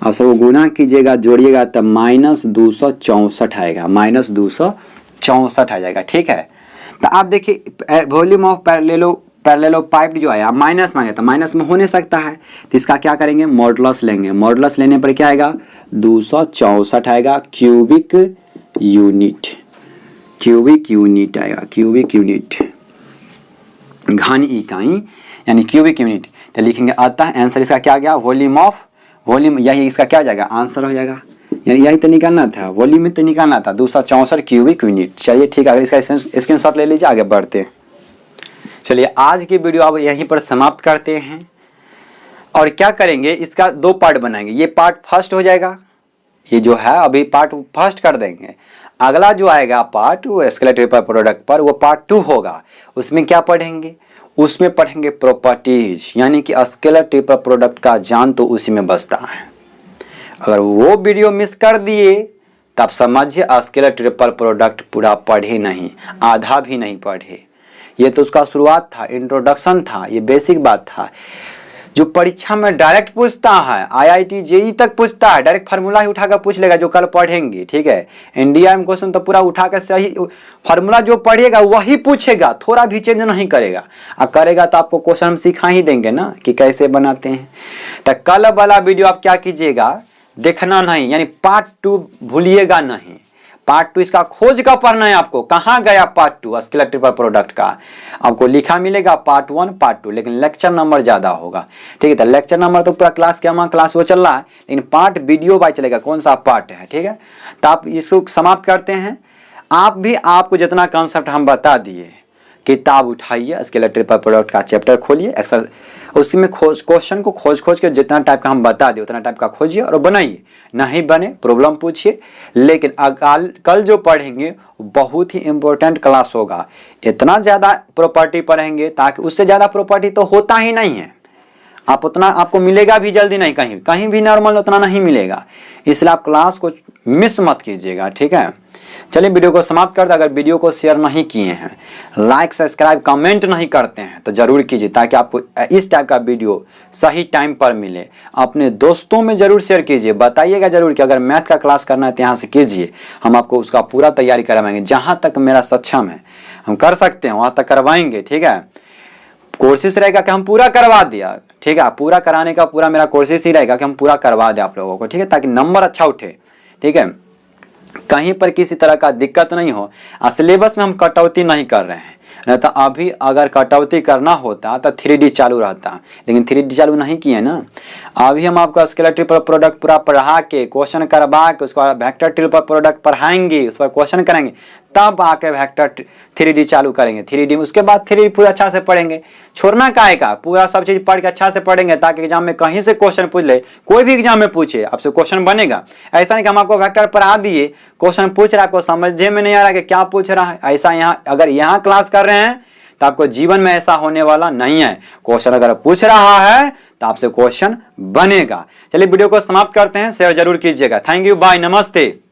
अब सब गुना कीजिएगा जोड़िएगा तब -264 आएगा, -264 आ जाएगा। ठीक है, तो आप देखिए वॉल्यूम ऑफ पैरेलल पाइप जो आया माइनस मांगे तो माइनस में हो नहीं सकता है, तो इसका क्या करेंगे मॉडुलस लेंगे। मॉडुलस लेने पर क्या आएगा 264 आएगा क्यूबिक यूनिट आएगा, क्यूबिक यूनिट घन इकाई यानी क्यूबिक यूनिट। तो लिखेंगे अतः आंसर इसका क्या आ गया वॉल्यूम यही इसका क्या हो जाएगा आंसर हो जाएगा, यानी यही तो निकालना था, वॉल्यूम में तो निकालना था 264 क्यूबिक यूनिट। चलिए ठीक है, इसका स्क्रीनशॉट ले लीजिए, आगे बढ़ते हैं। चलिए आज की वीडियो अब यहीं पर समाप्त करते हैं और क्या करेंगे इसका 2 पार्ट बनाएंगे। ये पार्ट फर्स्ट हो जाएगा, ये जो है अभी पार्ट फर्स्ट कर देंगे। अगला जो आएगा पार्ट वो स्केलर ट्रिपल प्रोडक्ट पर, वो पार्ट 2 होगा। उसमें क्या पढ़ेंगे, उसमें पढ़ेंगे प्रॉपर्टीज, यानी कि स्केलर ट्रिपल प्रोडक्ट का जान तो उसी में बसता है। अगर वो वीडियो मिस कर दिए तब समझिए स्केलर ट्रिपल प्रोडक्ट पूरा पढ़े नहीं, आधा भी नहीं पढ़े। ये तो उसका शुरुआत था, इंट्रोडक्शन था, ये बेसिक बात था जो परीक्षा में डायरेक्ट पूछता है, IIT JEE तक पूछता है, डायरेक्ट फार्मूला ही उठाकर पूछ लेगा जो कल पढ़ेंगे। ठीक है, इंडिया में क्वेश्चन तो पूरा उठाकर सही फार्मूला जो पढ़ेगा वही पूछेगा, थोड़ा भी चेंज नहीं करेगा। और करेगा तो आपको क्वेश्चन हम सिखा ही देंगे ना कि कैसे बनाते हैं। तो कल वाला वीडियो आप क्या कीजिएगा देखना नहीं, यानी पार्ट 2 भूलिएगा नहीं। पार्ट 2 इसका खोज का पढ़ना है आपको, कहाँ गया पार्ट 2 स्केलर ट्रिपल प्रोडक्ट का। आपको लिखा मिलेगा पार्ट 1 पार्ट 2, लेकिन लेक्चर नंबर ज्यादा होगा। ठीक है, तो लेक्चर नंबर तो पूरा क्लास के हमारा क्लास वो चल रहा है, लेकिन पार्ट वीडियो बाय चलेगा कौन सा पार्ट है। ठीक है, तो आप इसको समाप्त करते हैं। आप भी आपको जितना कॉन्सेप्ट हम बता दिए, किताब उठाइए, स्केलर ट्रिपल प्रोडक्ट का चैप्टर खोलिए, एक्सर उसी में क्वेश्चन को खोज के जितना टाइप का हम बता दिए उतना टाइप का खोजिए और बनाइए। नहीं बने प्रॉब्लम पूछिए, लेकिन कल जो पढ़ेंगे बहुत ही इंपॉर्टेंट क्लास होगा। इतना ज़्यादा प्रॉपर्टी पढ़ेंगे ताकि उससे ज़्यादा प्रॉपर्टी तो होता ही नहीं है, आप उतना आपको मिलेगा भी जल्दी नहीं, कहीं भी नॉर्मल उतना नहीं मिलेगा। इसलिए आप क्लास को मिस मत कीजिएगा। ठीक है, चलिए वीडियो को समाप्त करते। अगर वीडियो को शेयर नहीं किए हैं, लाइक सब्सक्राइब कमेंट नहीं करते हैं तो जरूर कीजिए, ताकि आपको इस टाइप का वीडियो सही टाइम पर मिले। अपने दोस्तों में जरूर शेयर कीजिए, बताइएगा जरूर कि अगर मैथ का क्लास करना है तो यहाँ से कीजिए, हम आपको उसका पूरा तैयारी करवाएंगे। जहाँ तक मेरा सक्षम है हम कर सकते हैं वहाँ तक करवाएंगे। ठीक है, कोशिश रहेगा कि हम पूरा करवा दिया। ठीक है, पूरा कराने का पूरा मेरा कोशिश ही रहेगा कि हम पूरा करवा दें आप लोगों को। ठीक है, ताकि नंबर अच्छा उठे। ठीक है, कहीं पर किसी तरह का दिक्कत नहीं हो। सिलेबस में हम कटौती नहीं कर रहे हैं, नहीं तो अभी अगर कटौती करना होता तो 3D चालू रहता, लेकिन 3D चालू नहीं किए ना। अभी हम आपको स्केलर ट्रिपल प्रोडक्ट पूरा पढ़ा के क्वेश्चन करवा के उसके बाद वेक्टर ट्रिपल प्रोडक्ट पढ़ाएंगे, उस पर क्वेश्चन करेंगे, तब आके वेक्टर 3D चालू करेंगे। 3D उसके बाद 3D पूरा अच्छा से पढ़ेंगे। छोड़ना काहे का, पूरा सब चीज पढ़ के अच्छा से पढ़ेंगे ताकि एग्जाम में कहीं से क्वेश्चन पूछ ले, कोई भी एग्जाम में पूछे आपसे क्वेश्चन बनेगा। ऐसा नहीं कि हम आपको वेक्टर पढ़ा दिए, क्वेश्चन पूछ रहा है, आपको समझे में नहीं आ रहा कि क्या पूछ रहा है। ऐसा यहाँ अगर यहाँ क्लास कर रहे हैं तो आपको जीवन में ऐसा होने वाला नहीं है। क्वेश्चन अगर पूछ रहा है तो आपसे क्वेश्चन बनेगा। चलिए वीडियो को समाप्त करते हैं, शेयर जरूर कीजिएगा। थैंक यू, बाय, नमस्ते।